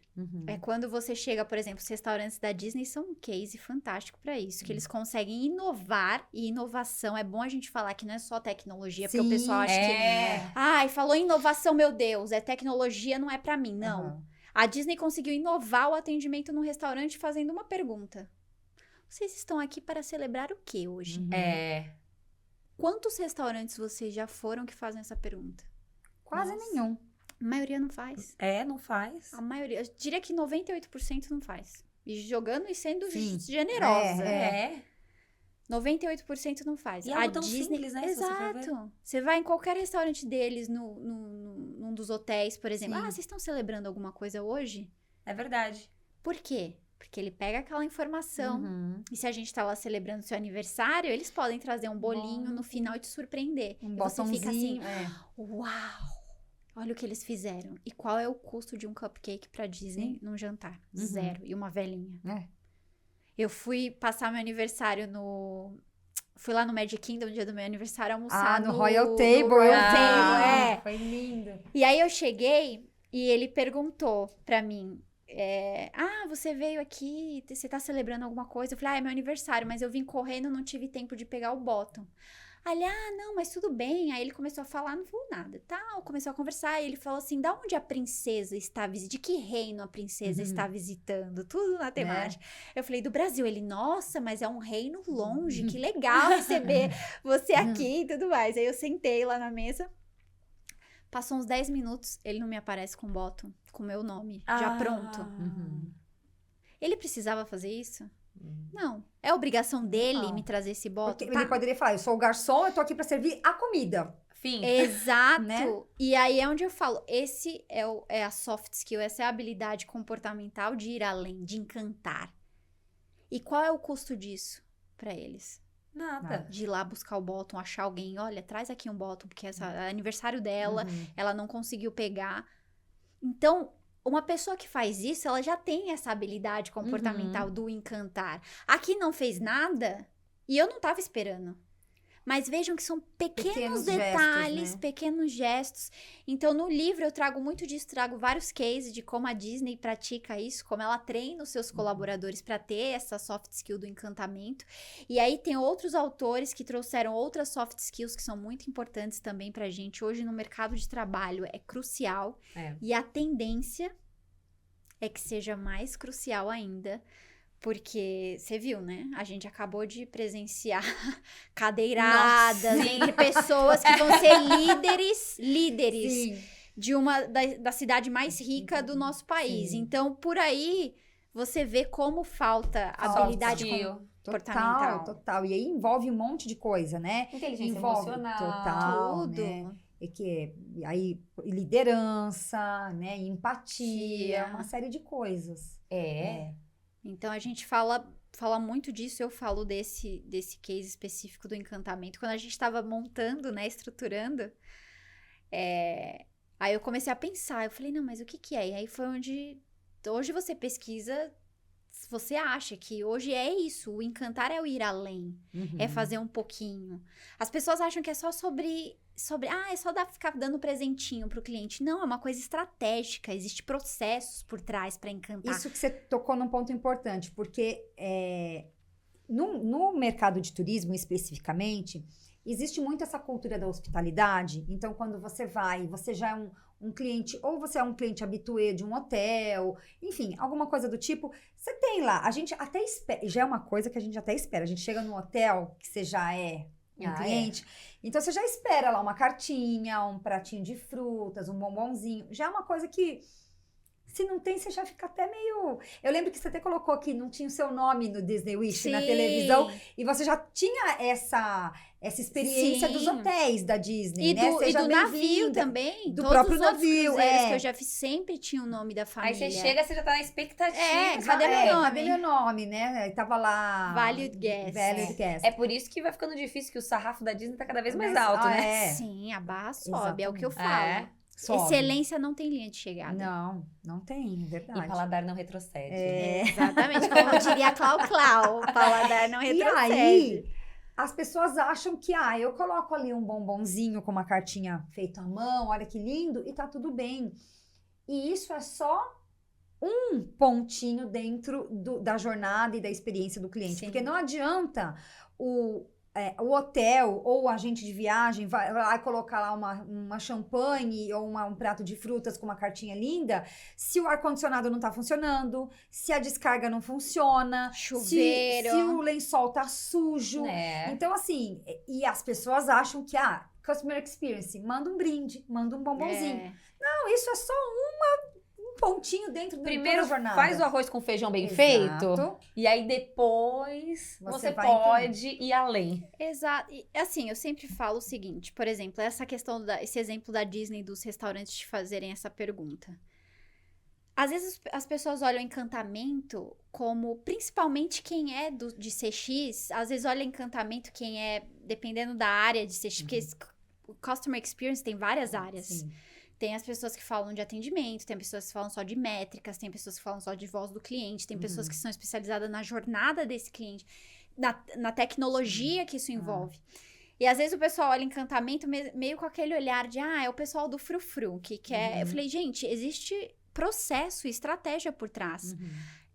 É quando você chega, por exemplo, os restaurantes da Disney são um case fantástico para isso, que eles conseguem inovar, e inovação, é bom a gente falar que não é só tecnologia, porque o pessoal acha que, falou em inovação, meu Deus, é tecnologia, não é para mim, não. A Disney conseguiu inovar o atendimento no restaurante fazendo uma pergunta. Vocês estão aqui para celebrar o que hoje? Quantos restaurantes vocês já foram que fazem essa pergunta? Quase nenhum. A maioria não faz. Não faz. A maioria, eu diria que 98% não faz. E jogando e sendo Sim. generosa. 98% não faz. E é algo tão simples, né, se você for ver. Exato. Você vai em qualquer restaurante deles, num dos hotéis, por exemplo. Sim. Vocês estão celebrando alguma coisa hoje? É verdade. Por quê? Porque ele pega aquela informação. E se a gente tá lá celebrando seu aniversário, eles podem trazer um bolinho no final e te surpreender. Um e você fica assim, botãozinho. uau! Olha o que eles fizeram. E qual é o custo de um cupcake pra Disney num jantar? 0. E uma velhinha. Eu fui passar meu aniversário no Fui lá no Magic Kingdom no dia do meu aniversário almoçar no Royal Table. no Royal Ah. Table, é. Foi lindo. E aí eu cheguei e ele perguntou pra mim, você veio aqui, você tá celebrando alguma coisa? Eu falei, é meu aniversário, mas eu vim correndo, não tive tempo de pegar o bottom. Aí ele, não, mas tudo bem. Aí ele começou a falar, não falou nada, tal. Começou a conversar e ele falou assim, da onde a princesa está visitando? De que reino a princesa está visitando? Tudo na temática. Eu falei, do Brasil. Ele, nossa, mas é um reino longe, que legal receber você aqui e tudo mais. Aí eu sentei lá na mesa. Passou uns 10 minutos, ele não me aparece com bottom, com meu nome, já pronto. Ele precisava fazer isso? Não. É obrigação dele Não. me trazer esse bottom? Porque ele poderia falar, eu sou o garçom, eu tô aqui pra servir a comida. Fim. Exato. Né? E aí é onde eu falo, esse é a soft skill, essa é a habilidade comportamental de ir além, de encantar. E qual é o custo disso pra eles? Nada. De ir lá buscar o bottom, achar alguém, olha, traz aqui um bottom, porque é aniversário dela, ela não conseguiu pegar. Então, uma pessoa que faz isso, ela já tem essa habilidade comportamental do encantar. Aqui não fez nada e eu não tava esperando. Mas vejam que são pequenos detalhes, gestos, né? pequenos gestos. Então, no livro, eu trago muito disso, trago vários cases de como a Disney pratica isso, como ela treina os seus colaboradores para ter essa soft skill do encantamento. E aí, tem outros autores que trouxeram outras soft skills que são muito importantes também pra gente. Hoje, no mercado de trabalho, é crucial. E a tendência é que seja mais crucial ainda. Porque, você viu, né? A gente acabou de presenciar cadeiradas entre pessoas que vão ser líderes Sim. de da cidade mais rica do nosso país. Sim. Então, por aí, você vê como falta habilidade comportamental. Total. E aí envolve um monte de coisa, né? Inteligência Envolve emocional. total, Tudo. né? E que aí liderança, né? Empatia, uma série de coisas. Então, a gente fala muito disso, eu falo desse case específico do encantamento. Quando a gente estava montando, né, estruturando, aí eu comecei a pensar, eu falei, não, mas o que é? E aí foi onde, hoje você pesquisa, você acha que hoje é isso, o encantar é o ir além, é fazer um pouquinho. As pessoas acham que é só sobre é só ficar dando presentinho pro cliente. Não, é uma coisa estratégica, existe processos por trás para encantar. Isso que você tocou num ponto importante, porque no mercado de turismo especificamente, existe muito essa cultura da hospitalidade. Então, quando você vai, você já é um cliente, ou você é um cliente habituê de um hotel, enfim, alguma coisa do tipo, você tem lá, a gente até espera, já é uma coisa que a gente até espera, a gente chega no hotel, que você já é um cliente, então você já espera lá uma cartinha, um pratinho de frutas, um bombonzinho, já é uma coisa que, se não tem, você já fica até meio... Eu lembro que você até colocou que não tinha o seu nome no Disney Wish, na televisão, e você já tinha essa experiência dos hotéis da Disney, né? E do navio também. Do Todos próprio os outros navio, cruzeiros que eu já fiz sempre tinha o nome da Aí família. você chega, você já tá na expectativa. Cadê meu nome? Cadê meu nome, né? Aí tava lá... Valued Guest. Valued Guest. É por isso que vai ficando difícil, que o sarrafo da Disney tá cada vez mais alto, né? Sim, a barra sobe, é o que eu falo. Sobe. Excelência não tem linha de chegada. Não tem, é verdade. E paladar não retrocede. Exatamente, como diria Clau, paladar não retrocede. E aí, as pessoas acham que, eu coloco ali um bombonzinho com uma cartinha feita à mão, olha que lindo, e tá tudo bem. E isso é só um pontinho dentro da jornada e da experiência do cliente. Sim. Porque não adianta o hotel ou o agente de viagem vai lá colocar lá uma champanhe ou um prato de frutas com uma cartinha linda, se o ar-condicionado não tá funcionando, se a descarga não funciona, chuveiro, se o lençol tá sujo. Então, assim, e as pessoas acham que, customer experience, manda um brinde, manda um bombonzinho. Não, isso é só um pontinho dentro da jornada. Faz o arroz com feijão bem feito. E aí depois você pode ir além. Exato. E, assim, eu sempre falo o seguinte, por exemplo, esse exemplo da Disney dos restaurantes te fazerem essa pergunta. Às vezes as pessoas olham encantamento como, principalmente quem é de CX, às vezes olha encantamento quem é, dependendo da área de CX, porque o Customer Experience tem várias áreas. Sim. Tem as pessoas que falam de atendimento, tem pessoas que falam só de métricas, tem pessoas que falam só de voz do cliente, tem pessoas que são especializadas na jornada desse cliente. na tecnologia que isso envolve. E às vezes o pessoal olha encantamento meio com aquele olhar de, é o pessoal do frufru, que quer... Eu falei, gente, existe processo e estratégia por trás.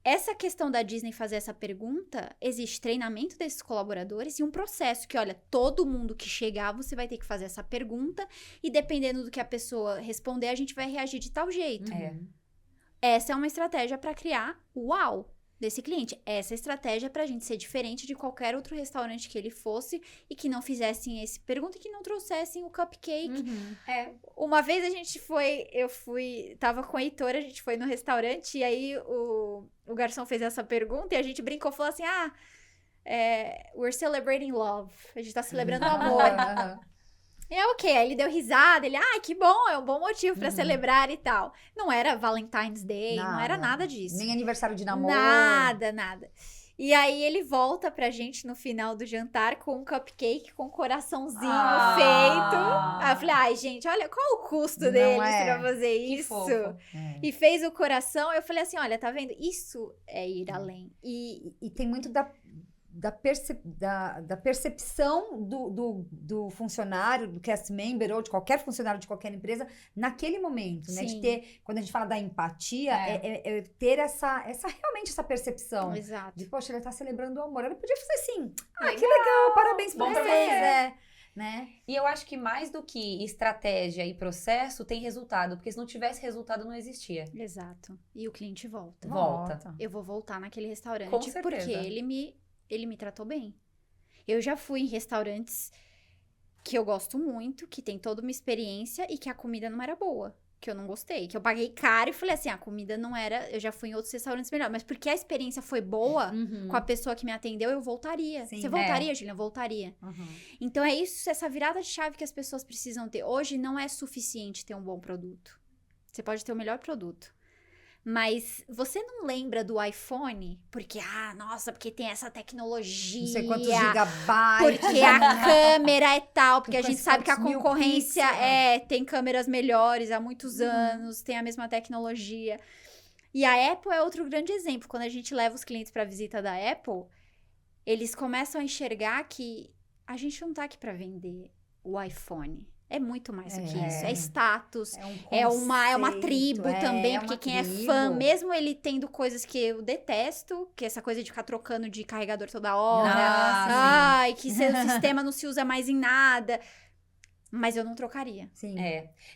Essa questão da Disney fazer essa pergunta, existe treinamento desses colaboradores e um processo que, olha, todo mundo que chegar, você vai ter que fazer essa pergunta e dependendo do que a pessoa responder, a gente vai reagir de tal jeito. Essa é uma estratégia para criar o uau desse cliente. Essa estratégia é pra gente ser diferente de qualquer outro restaurante que ele fosse e que não fizessem esse pergunta e que não trouxessem o cupcake. Uma vez tava com a Heitor, a gente foi no restaurante e aí o garçom fez essa pergunta e a gente brincou, falou assim, we're celebrating love. A gente tá celebrando o amor. E ok, aí ele deu risada, ele, que bom, é um bom motivo pra celebrar e tal. Não era Valentine's Day, não era nada disso. Nem aniversário de namoro. Nada. E aí ele volta pra gente no final do jantar com um cupcake com um coraçãozinho feito. Aí eu falei, gente, olha, qual o custo deles pra fazer Que isso? fofo. E fez o coração, eu falei assim, olha, tá vendo? Isso é ir além. E tem muito da percepção do funcionário, do cast member ou de qualquer funcionário de qualquer empresa naquele momento, né? De ter, quando a gente fala da empatia, é ter realmente essa percepção. Exato. De, poxa, ele tá celebrando o amor. Ele podia fazer assim, que legal, parabéns pra vocês, né? E eu acho que mais do que estratégia e processo, tem resultado. Porque se não tivesse resultado, não existia. Exato. E o cliente volta. Volta. Eu vou voltar naquele restaurante Com certeza. porque ele me tratou bem. Eu já fui em restaurantes que eu gosto muito, que tem toda uma experiência e que a comida não era boa. Que eu não gostei. Que eu paguei caro e falei assim, a comida não era... Eu já fui em outros restaurantes melhores. Mas porque a experiência foi boa com a pessoa que me atendeu, eu voltaria. Sim, Você voltaria, Gília? Eu voltaria. Então é isso, essa virada de chave que as pessoas precisam ter. Hoje não é suficiente ter um bom produto. Você pode ter o melhor produto. Mas você não lembra do iPhone? Porque, porque tem essa tecnologia. Não sei quantos gigabytes. Porque a câmera é tal. Porque a gente sabe que a quantos mil concorrência pixels. tem câmeras melhores há muitos anos, tem a mesma tecnologia. E a Apple é outro grande exemplo. Quando a gente leva os clientes para a visita da Apple, eles começam a enxergar que a gente não tá aqui para vender o iPhone. É muito mais do que isso. É status. É uma tribo também. Porque quem é fã, mesmo ele tendo coisas que eu detesto, que essa coisa de ficar trocando de carregador toda hora. Que o sistema não se usa mais em nada. Mas eu não trocaria. Sim.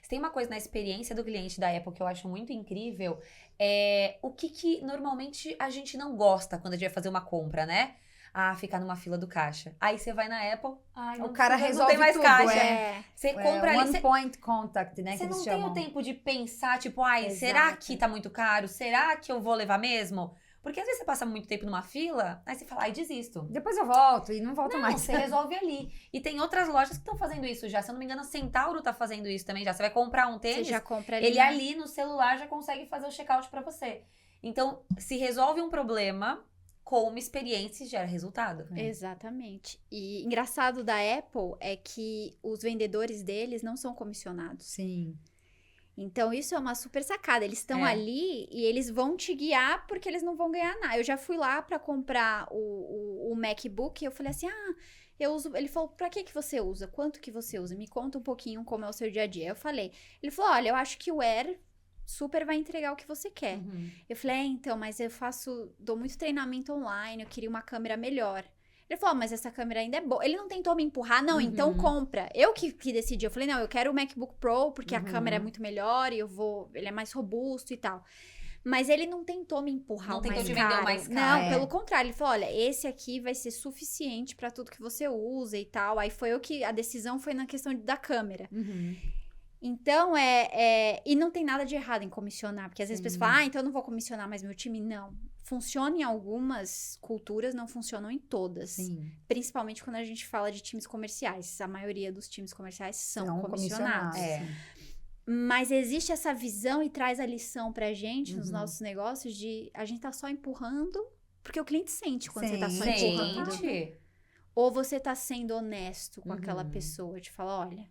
Se tem uma coisa na experiência do cliente da Apple que eu acho muito incrível, o que normalmente a gente não gosta quando a gente vai fazer uma compra, né? Ficar numa fila do caixa. Aí você vai na Apple, o cara resolve não tem mais tudo, caixa. Você compra ali, one point contact, né? Você que não eles tem chamam. o tempo de pensar, tipo, será que tá muito caro? Será que eu vou levar mesmo? Porque às vezes você passa muito tempo numa fila, aí você fala, desisto. Depois eu volto e não volto Não, mais. você resolve ali. E tem outras lojas que estão fazendo isso já. Se eu não me engano, a Centauro tá fazendo isso também já. Você vai comprar um tênis, Você já compra ali. ele ali no celular já consegue fazer o checkout pra você. Então, se resolve um problema com uma experiência e gera resultado. Exatamente. E engraçado da Apple é que os vendedores deles não são comissionados. Sim. Então, isso é uma super sacada. Eles estão ali e eles vão te guiar porque eles não vão ganhar nada. Eu já fui lá pra comprar o MacBook e eu falei assim, eu uso... Ele falou, pra que você usa? Quanto que você usa? Me conta um pouquinho como é o seu dia a dia. Eu falei. Ele falou, olha, eu acho que o Air super vai entregar o que você quer. Eu falei, então, mas dou muito treinamento online, eu queria uma câmera melhor. Ele falou, mas essa câmera ainda é boa. Ele não tentou me empurrar, não, então compra. Eu que decidi, eu falei, não, eu quero o MacBook Pro, porque a câmera é muito melhor e ele é mais robusto e tal. Mas ele não tentou me empurrar não o mais caro. Não tentou te vender o mais caro. Não, pelo contrário, ele falou, olha, esse aqui vai ser suficiente pra tudo que você usa e tal. Aí a decisão foi na questão da câmera. Então, e não tem nada de errado em comissionar, porque às vezes as pessoas falam, então eu não vou comissionar mais meu time. Não. Funciona em algumas culturas, não funcionam em todas. Sim. Principalmente quando a gente fala de times comerciais. A maioria dos times comerciais são comissionados. Mas existe essa visão e traz a lição pra gente nos nossos negócios de a gente tá só empurrando, porque o cliente sente quando você tá só empurrando. Ou você tá sendo honesto com aquela pessoa, de falar, olha,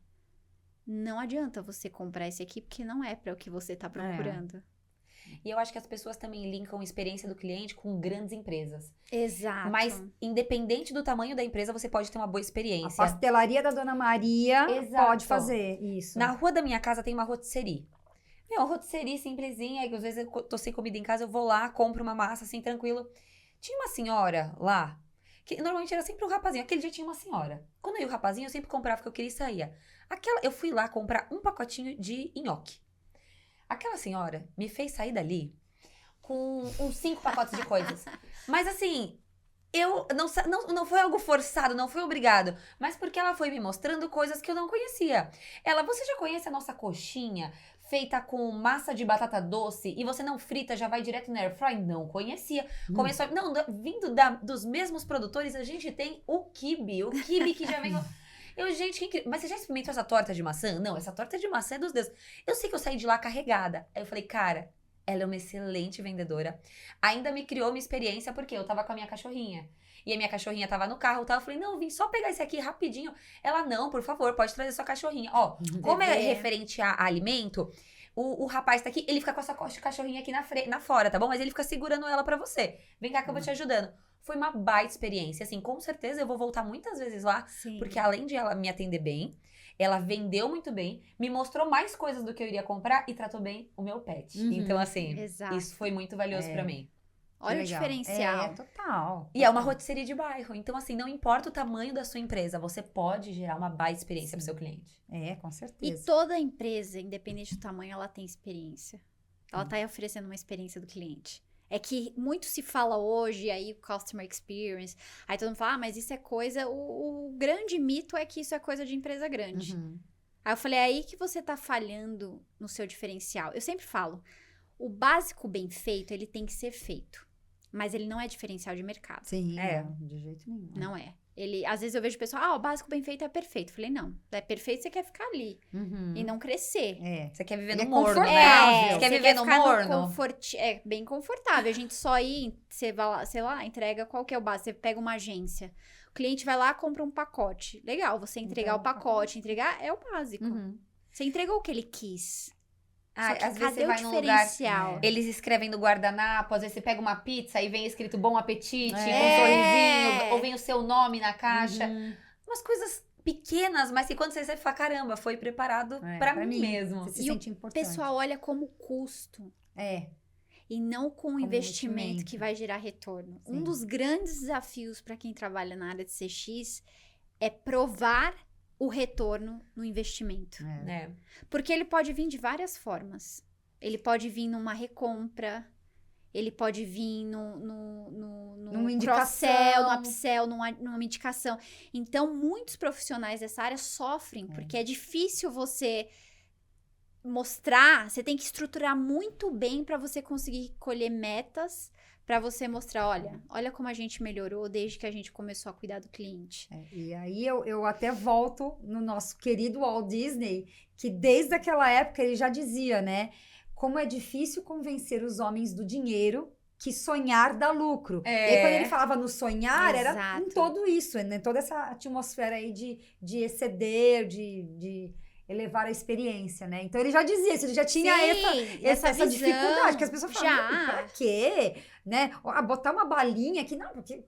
não adianta você comprar esse aqui, porque não é para o que você tá procurando. E eu acho que as pessoas também linkam a experiência do cliente com grandes empresas. Exato. Mas, independente do tamanho da empresa, você pode ter uma boa A experiência. pastelaria da Dona Maria Exato. pode fazer isso. Na rua da minha casa tem uma rotisserie. Meu, rotisserie simplesinha, que às vezes eu tô sem comida em casa, eu vou lá, compro uma massa assim, tranquilo. Tinha uma senhora lá, que normalmente era sempre um rapazinho. Aquele dia tinha uma senhora. Quando eu ia o rapazinho, eu sempre comprava porque eu queria e saía. Eu fui lá comprar um pacotinho de nhoque. Aquela senhora me fez sair dali com uns 5 pacotes de coisas. Mas assim, eu não foi algo forçado, não foi obrigado. Mas porque ela foi me mostrando coisas que eu não conhecia. Você já conhece a nossa coxinha feita com massa de batata doce e você não frita, já vai direto no air fry? Não conhecia. Começou, vindo dos mesmos produtores, a gente tem o quibe que já vem... Gente, que incrível. Mas você já experimentou essa torta de maçã? Não, essa torta de maçã é dos deuses. Eu sei que eu saí de lá carregada. Aí eu falei, cara, ela é uma excelente vendedora. Ainda me criou uma experiência, porque eu tava com a minha cachorrinha. E a minha cachorrinha tava no carro, tá? Eu falei, não, eu vim só pegar esse aqui rapidinho. Ela, não, por favor, pode trazer sua cachorrinha. Ó, como é referente a alimento, o rapaz tá aqui, ele fica com essa cachorrinha aqui na fora, tá bom? Mas ele fica segurando ela pra você. Vem cá que eu vou te ajudando. Foi uma baita experiência, assim, com certeza eu vou voltar muitas vezes lá, Sim. porque além de ela me atender bem, ela vendeu muito bem, me mostrou mais coisas do que eu iria comprar e tratou bem o meu pet. Uhum. Então, assim, Exato. isso foi muito valioso pra mim. Olha o legal. diferencial. É, total. E é uma rotisserie de bairro, então assim, não importa o tamanho da sua empresa, você pode gerar uma baita experiência pro seu cliente. É, com E certeza. toda empresa, independente do tamanho, ela tem experiência. Ela tá aí oferecendo uma experiência do cliente. É que muito se fala hoje, aí, customer experience. Aí todo mundo fala, mas isso é coisa... O grande mito é que isso é coisa de empresa grande. Uhum. Aí eu falei, é aí que você tá falhando no seu diferencial. Eu sempre falo, o básico bem feito, ele tem que ser feito. Mas ele não é diferencial de mercado. Sim, É. não, de jeito nenhum. Não é. Às vezes eu vejo pessoal, o básico bem feito é perfeito. Eu falei, não, é perfeito, você quer ficar ali Uhum. e não crescer. É. Você quer viver Ele no é morno, confortável. né? Você quer você viver no ficar morno? É bem confortável. A gente só ir, você vai lá, sei lá, entrega qual que é o básico. Você pega uma agência. O cliente vai lá, compra um pacote. Legal, você entregar o pacote, entregar é o básico. Uhum. Você entregou o que ele quis. Ah, Só que às vezes cadê você o vai num lugar, diferencial? eles escrevem no guardanapo, às vezes você pega uma pizza e vem escrito bom apetite, com um É. sorrisinho, ou vem o seu nome na caixa. Uhum. Umas coisas pequenas, mas que quando você fala, caramba, foi preparado pra mim mesmo. Você se E o sente importante. pessoal olha como custo. É. E não com o Como investimento investimento. que vai gerar retorno. Sim. Um dos grandes desafios para quem trabalha na área de CX é provar o retorno no investimento. É. É. Porque ele pode vir de várias formas. Ele pode vir numa recompra, ele pode vir Numa no cross-sell, no indicação. upsell, numa indicação. Então, muitos profissionais dessa área sofrem, porque é difícil você mostrar, você tem que estruturar muito bem para você conseguir colher metas, para você mostrar, olha como a gente melhorou desde que a gente começou a cuidar do cliente. É, e aí eu até volto no nosso querido Walt Disney, que desde aquela época ele já dizia, né? Como é difícil convencer os homens do dinheiro que sonhar dá lucro. É. E aí, quando ele falava no sonhar, era Exato. em todo isso, né? Toda essa atmosfera aí de exceder, de elevar a experiência, né? Então ele já dizia isso, ele já tinha essa visão, dificuldade, que as pessoas falam, já. pra quê? Né? Botar uma balinha aqui, não, porque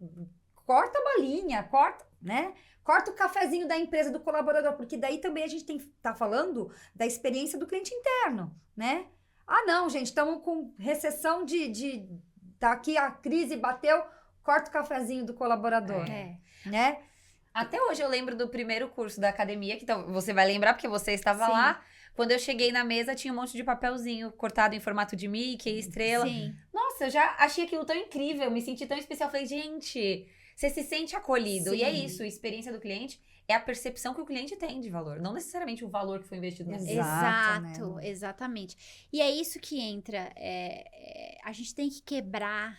corta a balinha, corta, né? Corta o cafezinho da empresa, do colaborador, porque daí também a gente tá falando da experiência do cliente interno, né? Ah, não, gente, estamos com recessão tá aqui, a crise bateu, corta o cafezinho do colaborador, né? Até hoje eu lembro do primeiro curso da academia, que você vai lembrar porque você estava Sim. lá. Quando eu cheguei na mesa, tinha um monte de papelzinho cortado em formato de Mickey, estrela. Sim. Nossa, eu já achei aquilo tão incrível, me senti tão especial. Falei, gente, você se sente acolhido. E é Sim. isso, a experiência do cliente é a percepção que o cliente tem de valor. Não necessariamente o valor que foi investido naquilo. Exato, né? Exatamente. E é isso que entra. A gente tem que quebrar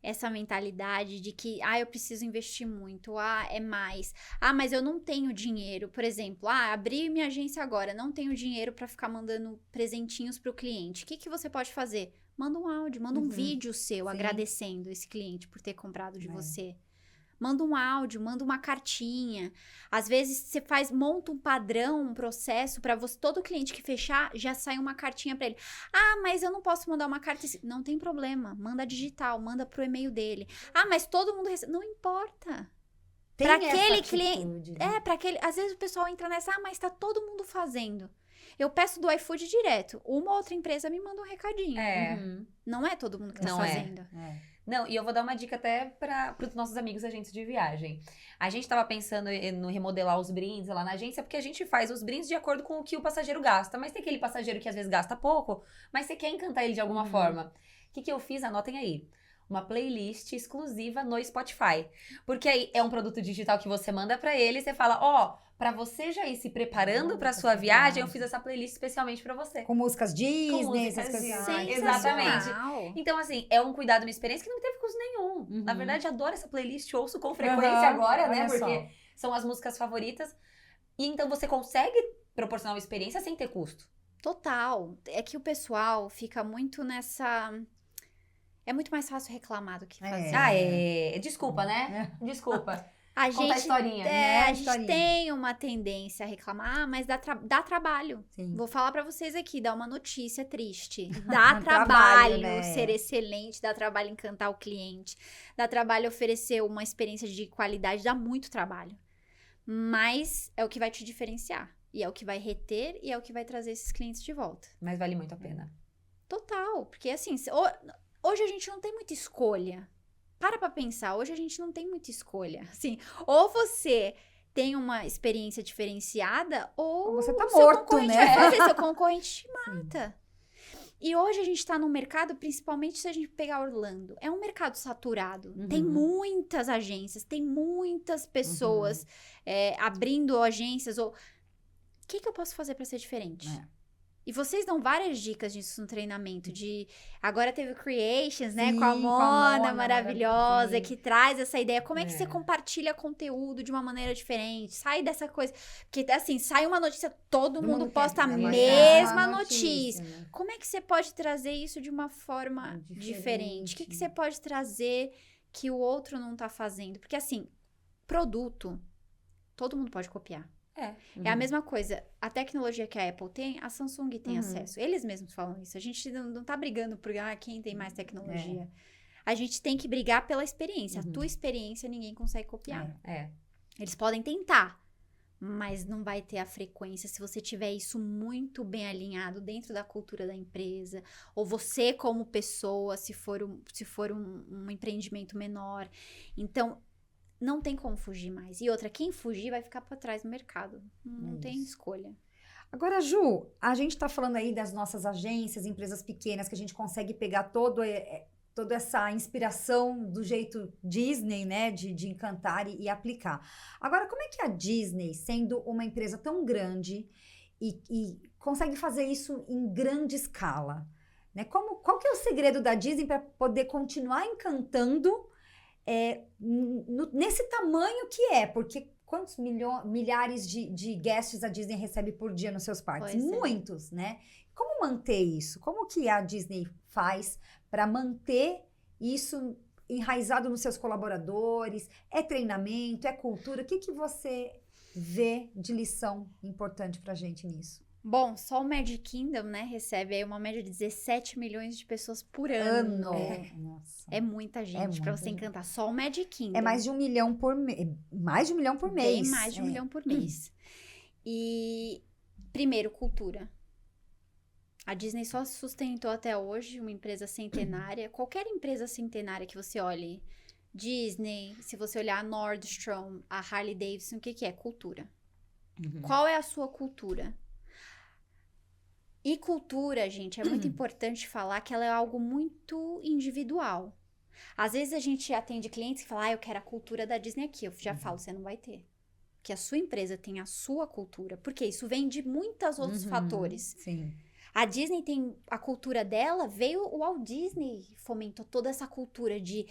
essa mentalidade de que, eu preciso investir muito, é mais. Mas eu não tenho dinheiro. Por exemplo, abri minha agência agora, não tenho dinheiro para ficar mandando presentinhos pro cliente. O que você pode fazer? Manda um áudio, manda um vídeo seu agradecendo esse cliente por ter comprado de você. Manda um áudio, manda uma cartinha. Às vezes você monta um padrão, um processo para você, todo cliente que fechar, já sai uma cartinha para ele. Ah, mas eu não posso mandar uma carta. Não tem problema, manda digital, manda pro e-mail dele. Ah, mas todo mundo recebe. Não importa. Tem Pra essa aquele atitude, né? para aquele, às vezes o pessoal entra nessa, mas tá todo mundo fazendo. Eu peço do iFood direto. Uma outra empresa me manda um recadinho. É. Não é todo mundo que tá Não é. fazendo. Não, e eu vou dar uma dica até para os nossos amigos agentes de viagem. A gente tava pensando no remodelar os brindes lá na agência, porque a gente faz os brindes de acordo com o que o passageiro gasta. Mas tem aquele passageiro que às vezes gasta pouco, mas você quer encantar ele de alguma forma. O que eu fiz? Anotem aí. Uma playlist exclusiva no Spotify. Porque aí é um produto digital que você manda pra ele e você fala, ó, pra você já ir se preparando pra sua viagem, eu fiz essa playlist especialmente pra você. Com músicas Disney, músicas essas coisas. Disney. Sensacional. Exatamente. Então, assim, é um cuidado, uma experiência que não teve custo nenhum. Na verdade, adoro essa playlist, ouço com frequência agora, né? olha só. Porque são as músicas favoritas. E então você consegue proporcionar uma experiência sem ter custo. Total. É que o pessoal fica muito nessa... É muito mais fácil reclamar do que fazer. Desculpa, né? Desculpa. A Conta a gente, historinha. a gente historinha. tem uma tendência a reclamar, mas dá trabalho. Sim. Vou falar pra vocês aqui, dar uma notícia triste. Dá Dá trabalho, trabalho né? ser excelente, dá trabalho encantar o cliente, dá trabalho oferecer uma experiência de qualidade, dá muito trabalho. Mas é o que vai te diferenciar. E é o que vai reter e é o que vai trazer esses clientes de volta. Mas vale muito a pena. Total. Porque assim, hoje a gente não tem muita escolha. Para pensar, hoje a gente não tem muita escolha. Assim, ou você tem uma experiência diferenciada, ou Você tá seu morto, concorrente né? vai fazer, seu concorrente te mata. E hoje a gente tá num mercado, principalmente se a gente pegar Orlando, é um mercado saturado. Tem muitas agências, tem muitas pessoas abrindo agências. O que eu posso fazer para ser diferente? E vocês dão várias dicas disso no treinamento, agora teve o Creations, né, Sim, com a Mona Mona, maravilhosa, sim. que traz essa ideia, como é que você compartilha conteúdo de uma maneira diferente, sai dessa coisa, porque assim, sai uma notícia, todo mundo posta a quer, mesma notícia. né? Como é que você pode trazer isso de uma forma diferente? O que você pode trazer que o outro não tá fazendo? Porque assim, produto, todo mundo pode copiar. É a mesma coisa. A tecnologia que a Apple tem, a Samsung tem acesso. Eles mesmos falam isso. A gente não tá brigando por quem tem mais tecnologia. A gente tem que brigar pela experiência. A tua experiência ninguém consegue copiar. Eles podem tentar, mas não vai ter a frequência se você tiver isso muito bem alinhado dentro da cultura da empresa, ou você como pessoa, se for um empreendimento menor. Então, não tem como fugir mais. E outra, quem fugir vai ficar para trás no mercado. Não tem escolha. Agora, Ju, a gente tá falando aí das nossas agências, empresas pequenas, que a gente consegue pegar toda essa inspiração do jeito Disney, né, de encantar e aplicar. Agora, como é que a Disney, sendo uma empresa tão grande e consegue fazer isso em grande escala, né? Qual que é o segredo da Disney para poder continuar encantando nesse tamanho que é? Porque quantos milhares de guests a Disney recebe por dia nos seus parques? Pois é. Muitos, né? Como manter isso? Como que a Disney faz para manter isso enraizado nos seus colaboradores? É treinamento? É cultura? O que você vê de lição importante pra gente nisso? Bom, só o Magic Kingdom, né, recebe aí uma média de 17 milhões de pessoas por ano. Nossa. É muita gente pra você encantar. Só o Magic Kingdom. É mais de 1 milhão por mês. Mais de 1 milhão por mês. Bem mais de 1 milhão por mês. E, primeiro, cultura. A Disney só sustentou até hoje uma empresa centenária. Qualquer empresa centenária que você olhe, Disney, se você olhar a Nordstrom, a Harley Davidson, o que é? Cultura. Qual é a sua cultura? E cultura, gente, é muito importante falar que ela é algo muito individual. Às vezes a gente atende clientes que falam, eu quero a cultura da Disney aqui. Eu já falo, você não vai ter. Que a sua empresa tem a sua cultura. Porque isso vem de muitos outros fatores. Sim. A Disney tem a cultura dela, veio o Walt Disney, fomentou toda essa cultura de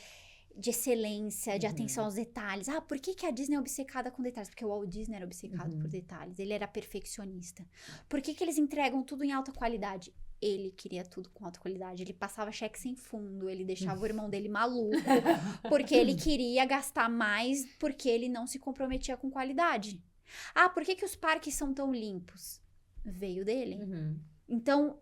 excelência, de atenção aos detalhes. Por que a Disney é obcecada com detalhes? Porque o Walt Disney era obcecado por detalhes, ele era perfeccionista. Por que eles entregam tudo em alta qualidade? Ele queria tudo com alta qualidade. Ele passava cheque sem fundo, ele deixava o irmão dele maluco, porque ele queria gastar mais, porque ele não se comprometia com qualidade. Ah, por que os parques são tão limpos? Veio dele. Uhum. Então,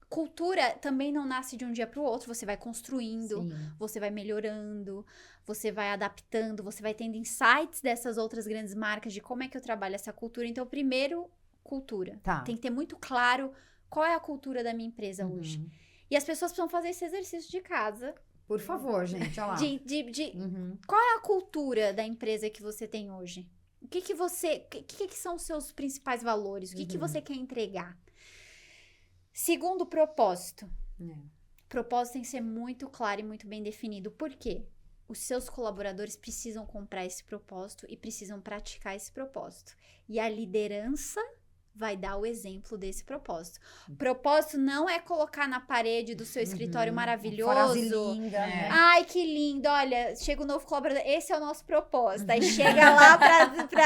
cultura também não nasce de um dia para o outro. Você vai construindo, Sim. você vai melhorando, você vai adaptando, você vai tendo insights dessas outras grandes marcas de como é que eu trabalho essa cultura. Então, primeiro, cultura. Tá. Tem que ter muito claro qual é a cultura da minha empresa hoje. Uhum. E as pessoas precisam fazer esse exercício de casa. Por favor, gente, olha lá. Uhum. Qual é a cultura da empresa que você tem hoje? O que você... O que são os seus principais valores? O que você quer entregar? Segundo, propósito. Propósito tem que ser muito claro e muito bem definido. Por quê? Os seus colaboradores precisam comprar esse propósito e precisam praticar esse propósito. E a liderança vai dar o exemplo desse propósito. Propósito não é colocar na parede do seu escritório maravilhoso. Frase linda, né? Ai, que lindo. Olha, chega um novo colaborador. Esse é o nosso propósito. Aí chega lá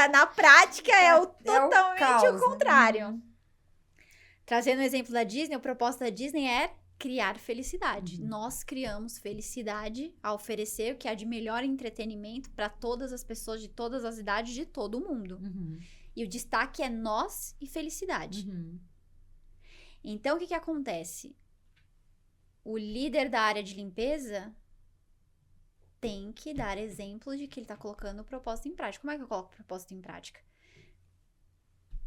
na prática totalmente caos, o contrário. Trazendo o exemplo da Disney, o propósito da Disney é criar felicidade. Nós criamos felicidade a oferecer o que há de melhor entretenimento para todas as pessoas de todas as idades de todo o mundo. E o destaque é nós e felicidade. Então, o que acontece? O líder da área de limpeza tem que dar exemplo de que ele está colocando o propósito em prática. Como é que eu coloco o propósito em prática?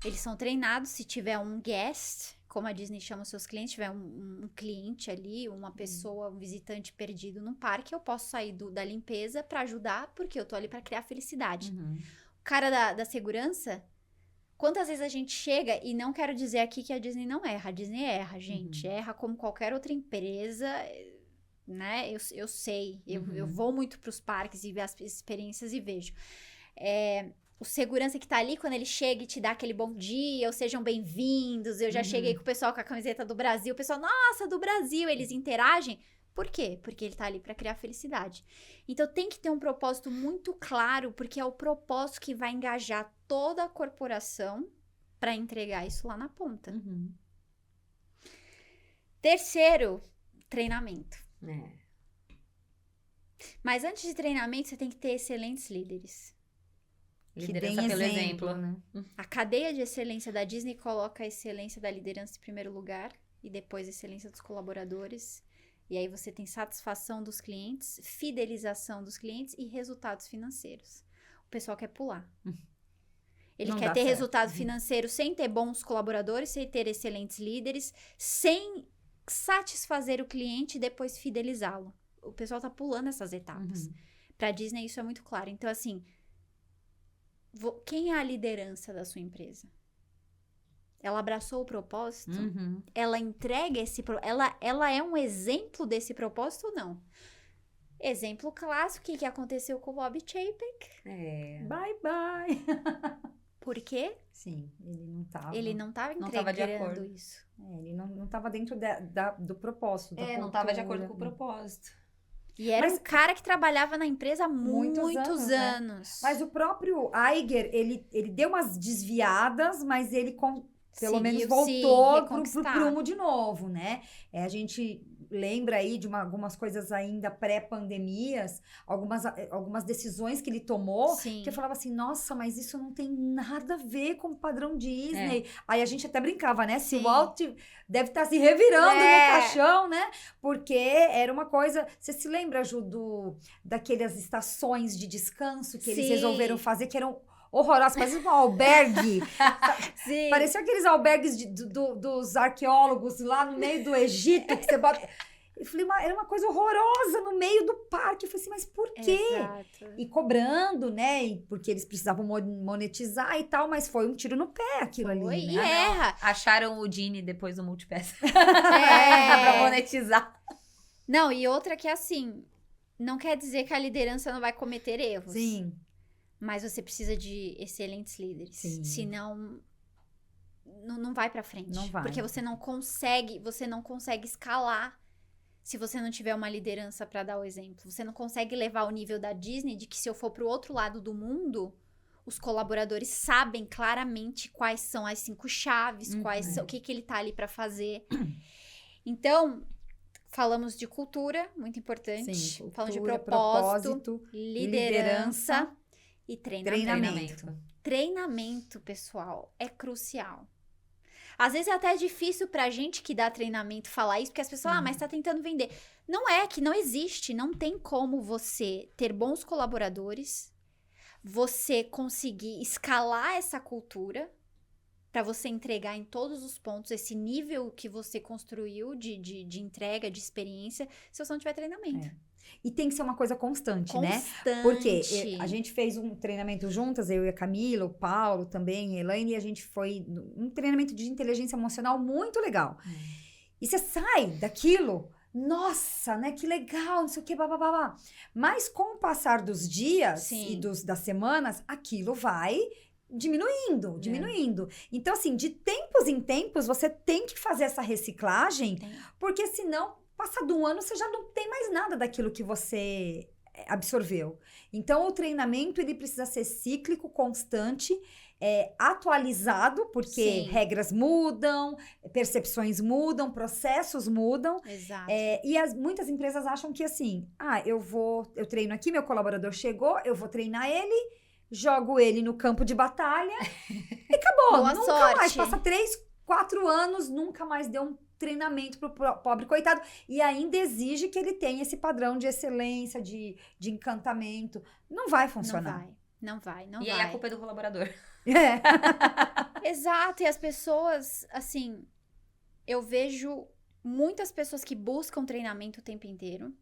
Eles são treinados, se tiver um guest, como a Disney chama os seus clientes, tiver um cliente ali, uma pessoa, um visitante perdido no parque, eu posso sair da limpeza para ajudar, porque eu tô ali para criar felicidade. O cara da segurança, quantas vezes a gente chega, e não quero dizer aqui que a Disney não erra, a Disney erra, gente, erra como qualquer outra empresa, né? Eu sei, eu vou muito pros parques e ver as experiências e vejo. O segurança que tá ali, quando ele chega e te dá aquele bom dia, ou sejam bem-vindos, eu já cheguei com o pessoal com a camiseta do Brasil, o pessoal, nossa, do Brasil, eles interagem. Por quê? Porque ele tá ali para criar felicidade. Então tem que ter um propósito muito claro, porque é o propósito que vai engajar toda a corporação para entregar isso lá na ponta. Terceiro, treinamento. Mas antes de treinamento, você tem que ter excelentes líderes. Liderança pelo exemplo. né? A cadeia de excelência da Disney coloca a excelência da liderança em primeiro lugar e depois a excelência dos colaboradores. E aí você tem satisfação dos clientes, fidelização dos clientes e resultados financeiros. O pessoal quer pular. Ele Não quer dá ter certo. resultado financeiro sem ter bons colaboradores, sem ter excelentes líderes, sem satisfazer o cliente e depois fidelizá-lo. O pessoal tá pulando essas etapas. Pra Disney isso é muito claro. Então, assim, quem é a liderança da sua empresa? Ela abraçou o propósito? Ela entrega esse... Ela é um exemplo desse propósito ou não? Exemplo clássico, o que aconteceu com o Bob Chapek? Bye, bye. Por quê? Sim, ele não tava. Ele não estava Não tava de entregando acordo. isso. Ele não tava dentro do propósito. Da Não tava de cultura. acordo com o propósito. E era Mas- um cara que trabalhava na empresa há Muitos muitos anos, né? anos. Mas o próprio Iger, ele deu umas desviadas, mas ele pelo menos Seguiu se voltou pro reconquistar. prumo de novo, né? A gente lembra aí de algumas coisas ainda pré-pandemias, algumas decisões que ele tomou, Sim. que eu falava assim, nossa, mas isso não tem nada a ver com o padrão Disney. Aí a gente até brincava, né? Se Sim. o Walt deve estar se revirando no caixão, né? Porque era uma coisa... Você se lembra, Ju, daquelas estações de descanso que eles Sim. resolveram fazer, que eram horrorosas, parecia um albergue. Sim. Parecia aqueles albergues dos arqueólogos lá no meio do Egito, que você bota... Eu falei, era uma coisa horrorosa no meio do parque. Eu falei assim, mas por quê? Exato. E cobrando, né? Porque eles precisavam monetizar e tal, mas foi um tiro no pé aquilo Foi, ali, e né? erra. Acharam o Genie depois do Multipass. É. Pra monetizar. Não, e outra que é assim, não quer dizer que a liderança não vai cometer erros. Sim. Mas você precisa de excelentes líderes. Sim. Senão, não vai pra frente. Não vai. Porque você não consegue escalar se você não tiver uma liderança pra dar o exemplo. Você não consegue levar o nível da Disney de que se eu for pro outro lado do mundo, os colaboradores sabem claramente quais são as 5 chaves, o que ele tá ali pra fazer. Então, falamos de cultura, muito importante. Sim, Falamos de cultura, propósito, liderança e treinamento. Treinamento, pessoal, é crucial. Às vezes é até difícil pra gente que dá treinamento falar isso, porque as pessoas, mas tá tentando vender. Não é, que não existe, não tem como você ter bons colaboradores, você conseguir escalar essa cultura pra você entregar em todos os pontos esse nível que você construiu de entrega, de experiência, se você não tiver treinamento. E tem que ser uma coisa constante, né? Constante. Porque a gente fez um treinamento juntas, eu e a Camila, o Paulo também, a Elaine, e a gente foi um treinamento de inteligência emocional muito legal. E você sai daquilo, nossa, né? Que legal, não sei o que, babá. Mas com o passar dos dias Sim. e das semanas, aquilo vai diminuindo. Então, assim, de tempos em tempos, você tem que fazer essa reciclagem, porque senão, passado um ano, você já não tem mais nada daquilo que você absorveu. Então, o treinamento, ele precisa ser cíclico, constante, atualizado, porque Sim. regras mudam, percepções mudam, processos mudam. Exato. E muitas empresas acham que assim, eu treino aqui, meu colaborador chegou, eu vou treinar ele, jogo ele no campo de batalha e acabou. Boa Nunca sorte. mais, passa 3, 4 anos, nunca mais deu um treinamento pro pobre coitado. E ainda exige que ele tenha esse padrão de excelência, de encantamento. Não vai funcionar. Não vai. E aí a culpa é do colaborador. Exato, e as pessoas, assim, eu vejo muitas pessoas que buscam treinamento o tempo inteiro.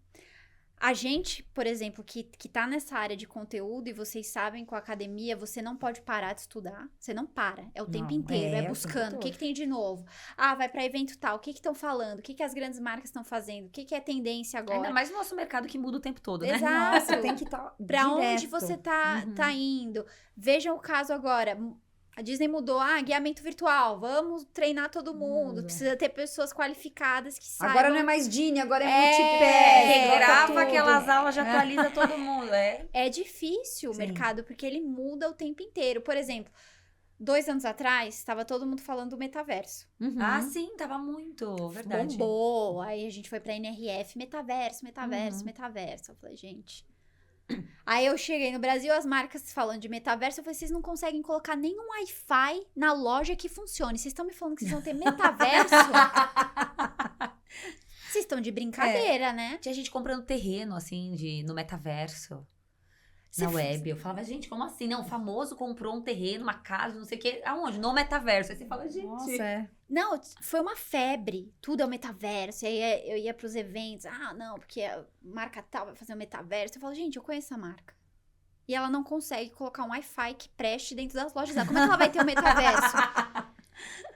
A gente, por exemplo, que tá nessa área de conteúdo, e vocês sabem, com a academia, você não pode parar de estudar. Você não para. É o tempo inteiro. É buscando. O que tem de novo? Vai pra evento tal. O que estão falando? O que as grandes marcas estão fazendo? O que é tendência agora? Ainda mais no nosso mercado que muda o tempo todo, né? Exato. Você tem que estar Pra onde você tá indo? Veja o caso agora. A Disney mudou, guiamento virtual, vamos treinar todo mundo. Precisa ter pessoas qualificadas que saibam. Agora não é mais Dini, agora é Multipé. Grava tudo. aquelas aulas, já atualiza todo mundo. É difícil o mercado, porque ele muda o tempo inteiro. Por exemplo, 2 anos atrás, estava todo mundo falando do metaverso. Sim, tava muito, verdade. Bombou, aí a gente foi pra NRF, metaverso. Eu falei, gente... Aí eu cheguei no Brasil, as marcas falando de metaverso, eu falei, vocês não conseguem colocar nenhum Wi-Fi na loja que funcione. Vocês estão me falando que vocês vão ter metaverso? Vocês estão de brincadeira, né? Tinha gente comprando terreno, assim, no metaverso. Na web. Eu falava, gente, como assim? Não, o famoso comprou um terreno, uma casa, não sei o quê. Aonde? No metaverso. Aí você fala, gente... Nossa, Não, foi uma febre. Tudo é o metaverso. E aí eu ia pros eventos. Não, porque a marca tal vai fazer o metaverso. Eu falo, gente, eu conheço a marca. E ela não consegue colocar um Wi-Fi que preste dentro das lojas dela. Como é que ela vai ter o metaverso?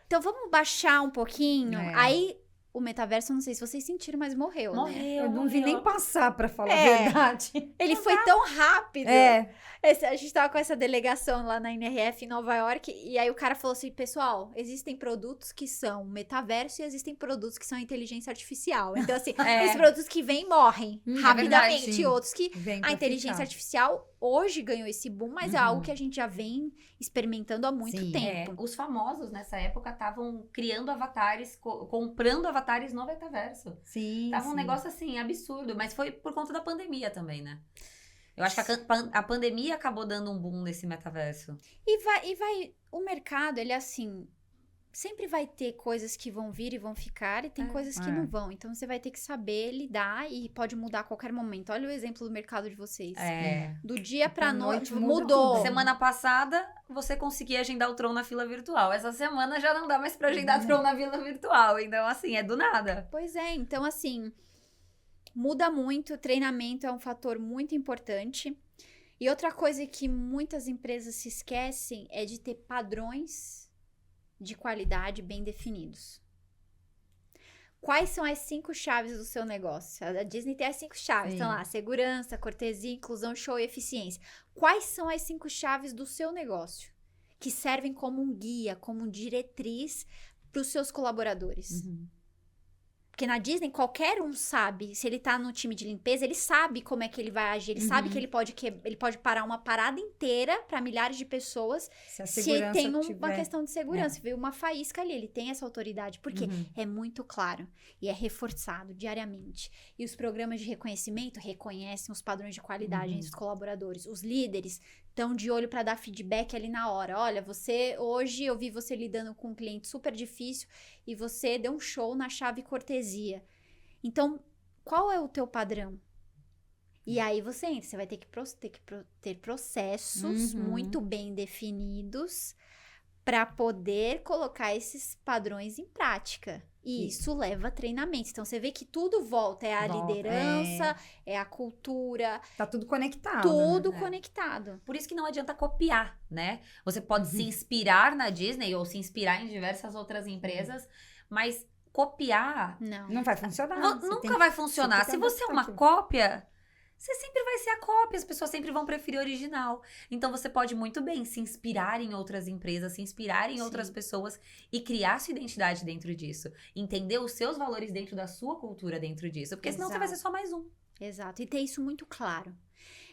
Então, vamos baixar um pouquinho. Aí... O metaverso, não sei se vocês sentiram, mas morreu, né? Eu não vi nem passar, pra falar a verdade. Ele foi tão rápido. A gente tava com essa delegação lá na NRF em Nova York, e aí o cara falou assim, pessoal, existem produtos que são metaverso e existem produtos que são inteligência artificial. Então, assim, os produtos que vêm morrem rapidamente, verdade, outros que... A inteligência ficar. artificial hoje ganhou esse boom, mas é algo que a gente já vem experimentando há muito tempo. Os famosos, nessa época, estavam criando avatares, comprando avatares no metaverso. Sim, Tava um negócio, assim, absurdo. Mas foi por conta da pandemia também, né? Eu acho que a pandemia acabou dando um boom nesse metaverso. E vai... O mercado, ele é assim... Sempre vai ter coisas que vão vir e vão ficar, e tem coisas que não vão. Então, você vai ter que saber lidar e pode mudar a qualquer momento. Olha o exemplo do mercado de vocês. Do dia pra noite, mudou. tudo. Semana passada, você conseguia agendar o Tron na fila virtual. Essa semana já não dá mais pra agendar Tron na fila virtual. Então, assim, é do nada. Pois é. Então, assim, muda muito. Treinamento é um fator muito importante. E outra coisa que muitas empresas se esquecem é de ter padrões de qualidade bem definidos. Quais são as 5 chaves do seu negócio? A Disney tem as 5 chaves. Estão lá, segurança, cortesia, inclusão, show e eficiência. Quais são as 5 chaves do seu negócio? Que servem como um guia, como diretriz para os seus colaboradores. Porque na Disney, qualquer um sabe. Se ele tá no time de limpeza, ele sabe como é que ele vai agir. Ele sabe que ele pode parar uma parada inteira pra milhares de pessoas Se a se segurança tem uma tiver... questão de segurança. Veio uma faísca ali, ele tem essa autoridade. Porque é muito claro e é reforçado diariamente. E os programas de reconhecimento reconhecem os padrões de qualidade entre os colaboradores. Os líderes estão de olho para dar feedback ali na hora. Olha, hoje eu vi você lidando com um cliente super difícil e você deu um show na chave cortesia. Então, qual é o teu padrão? E aí você entra, você vai ter que ter processos muito bem definidos para poder colocar esses padrões em prática. E isso leva treinamento. Então, você vê que tudo volta. É a liderança, é a cultura. Tá tudo conectado, Tudo né? conectado. Por isso que não adianta copiar, né? Você pode se inspirar na Disney ou se inspirar em diversas outras empresas, mas copiar Não vai funcionar. nunca vai funcionar. Se você é uma cópia, você sempre vai ser a cópia. As pessoas sempre vão preferir o original. Então, você pode muito bem se inspirar em outras empresas, se inspirar em outras pessoas e criar sua identidade dentro disso. Entender os seus valores dentro da sua cultura dentro disso. Porque senão você vai ser só mais um. Exato. E ter isso muito claro.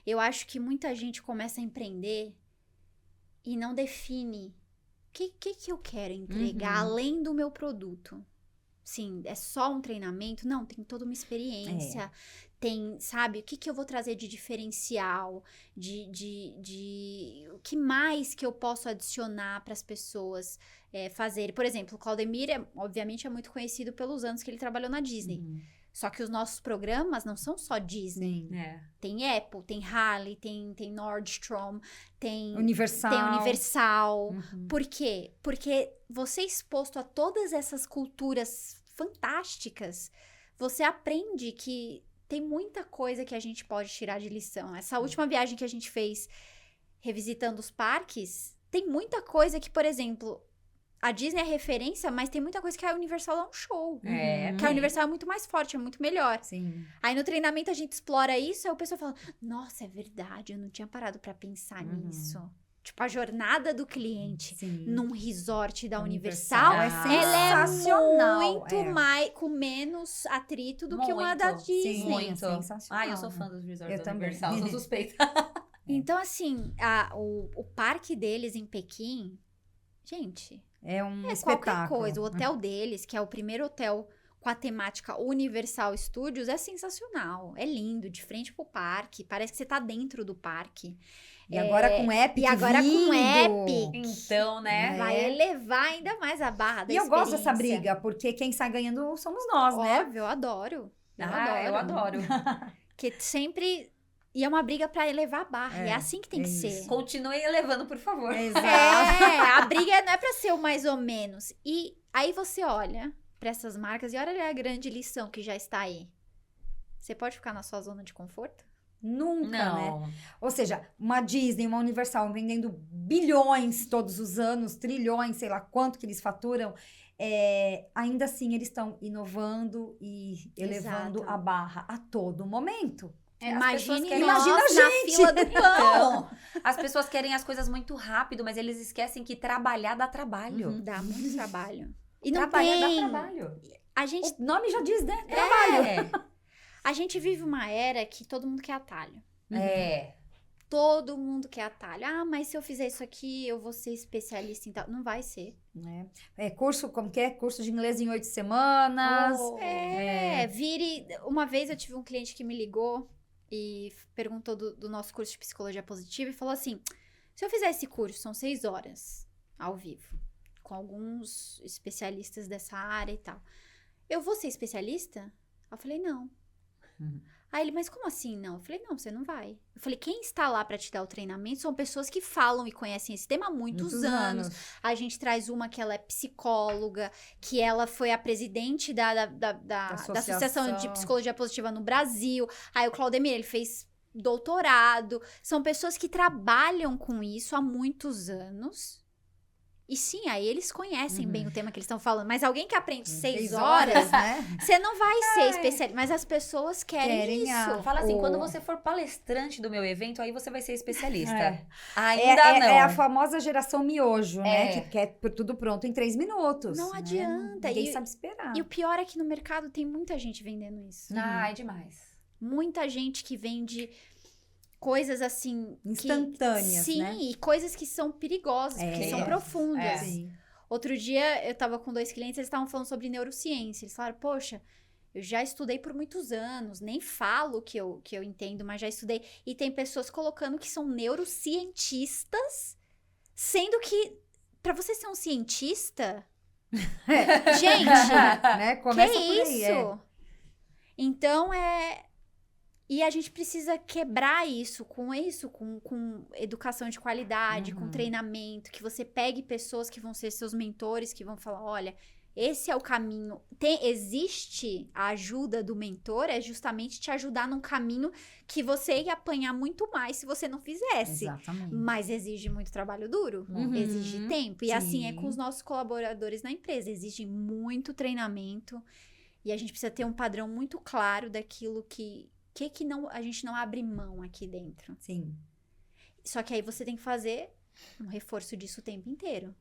Eu acho que muita gente começa a empreender e não define o que eu quero entregar além do meu produto. Sim, é só um treinamento? Não, tem toda uma experiência. Tem, sabe, o que eu vou trazer de diferencial, o que mais que eu posso adicionar para as pessoas fazerem. Por exemplo, o Claudemir, obviamente, é muito conhecido pelos anos que ele trabalhou na Disney. Só que os nossos programas não são só Disney. Tem Apple, tem Harley, tem Nordstrom, tem Universal. Por quê? Porque você exposto a todas essas culturas fantásticas, você aprende que tem muita coisa que a gente pode tirar de lição. Essa última viagem que a gente fez revisitando os parques, tem muita coisa que, por exemplo, a Disney é referência, mas tem muita coisa que a Universal dá um show. Que a Universal é muito mais forte, é muito melhor. Sim. Aí no treinamento a gente explora isso, aí o pessoal fala, nossa, é verdade, eu não tinha parado pra pensar nisso. Tipo, a jornada do cliente num resort da Universal, é ela é sensacional. muito mais, com menos atrito do que uma da Disney. Muito. É sensacional. Eu sou fã dos resorts Eu da também. Universal, sou suspeita. Então, assim, o parque deles em Pequim, gente, É um qualquer espetáculo. coisa. O hotel deles, que é o primeiro hotel com a temática Universal Studios, é sensacional. É lindo, de frente pro parque. Parece que você tá dentro do parque. E agora com Epic E agora com vindo. Epic. Então, né? Vai elevar ainda mais a barra da E eu gosto dessa experiência. briga, porque quem sai ganhando somos nós, né? Óbvio, eu adoro. Eu adoro. Que sempre... E é uma briga pra elevar a barra. É assim que tem que isso. ser. Continue elevando, por favor. Exato. A briga não é pra ser o mais ou menos. E aí você olha pra essas marcas e olha a grande lição que já está aí. Você pode ficar na sua zona de conforto? Nunca, né? Não. Ou seja, uma Disney, uma Universal vendendo bilhões todos os anos, trilhões, sei lá quanto que eles faturam, ainda assim eles estão inovando e elevando Exato. a barra a todo momento. Imagine Imagina nós a na gente. fila do pão. Então, as pessoas querem as coisas muito rápido, mas eles esquecem que trabalhar dá trabalho. Dá muito trabalho. E não Trabalhar tem... dá trabalho. A gente, O nome já diz, né? a gente vive uma era que todo mundo quer atalho. Todo mundo quer atalho. Ah, mas se eu fizer isso aqui, eu vou ser especialista em tal. Não vai ser. Curso, como que é? Curso de inglês em 8 semanas. Vire... Uma vez eu tive um cliente que me ligou e perguntou do nosso curso de psicologia positiva e falou assim, se eu fizer esse curso, são 6 horas ao vivo, com alguns especialistas dessa área e tal. Eu vou ser especialista? Eu falei, não. Aí ele, mas como assim não? Eu falei, não, você não vai. Eu falei, quem está lá para te dar o treinamento são pessoas que falam e conhecem esse tema há muitos anos. A gente traz uma que ela é psicóloga, que ela foi a presidente da Associação de Psicologia Positiva no Brasil. Aí o Claudemir, ele fez doutorado. São pessoas que trabalham com isso há muitos anos E sim, aí eles conhecem bem o tema que eles estão falando. Mas alguém que aprende 6 6 horas, né? você não vai ser especialista. Mas as pessoas querem isso. Fala assim, O- quando você for palestrante do meu evento, aí você vai ser especialista. É. Ainda não. É a famosa geração miojo, né? É. Que quer tudo pronto em 3 minutos. Não né? adianta. Ninguém E- sabe esperar. E o pior é que no mercado tem muita gente vendendo isso. Ah, é demais. Muita gente que vende coisas assim... Instantâneas, Sim, né? e coisas que são perigosas, porque É. são profundas. É. Sim. Outro dia, eu tava com 2 clientes, eles estavam falando sobre neurociência. Eles falaram, poxa, eu já estudei por muitos anos, nem falo que eu entendo, mas já estudei. E tem pessoas colocando que são neurocientistas, sendo que, pra você ser um cientista... Gente, Né? Começa que por aí. isso? Então, E a gente precisa quebrar isso, com educação de qualidade, com Uhum. treinamento, que você pegue pessoas que vão ser seus mentores, que vão falar, olha, esse é o caminho. Existe a ajuda do mentor, é justamente te ajudar num caminho que você ia apanhar muito mais se você não fizesse. Exatamente. Mas exige muito trabalho duro, Uhum. exige tempo. E assim é com Sim. os nossos colaboradores na empresa, exige muito treinamento. E a gente precisa ter um padrão muito claro daquilo que não, a gente não abre mão aqui dentro. Sim. Só que aí você tem que fazer um reforço disso o tempo inteiro.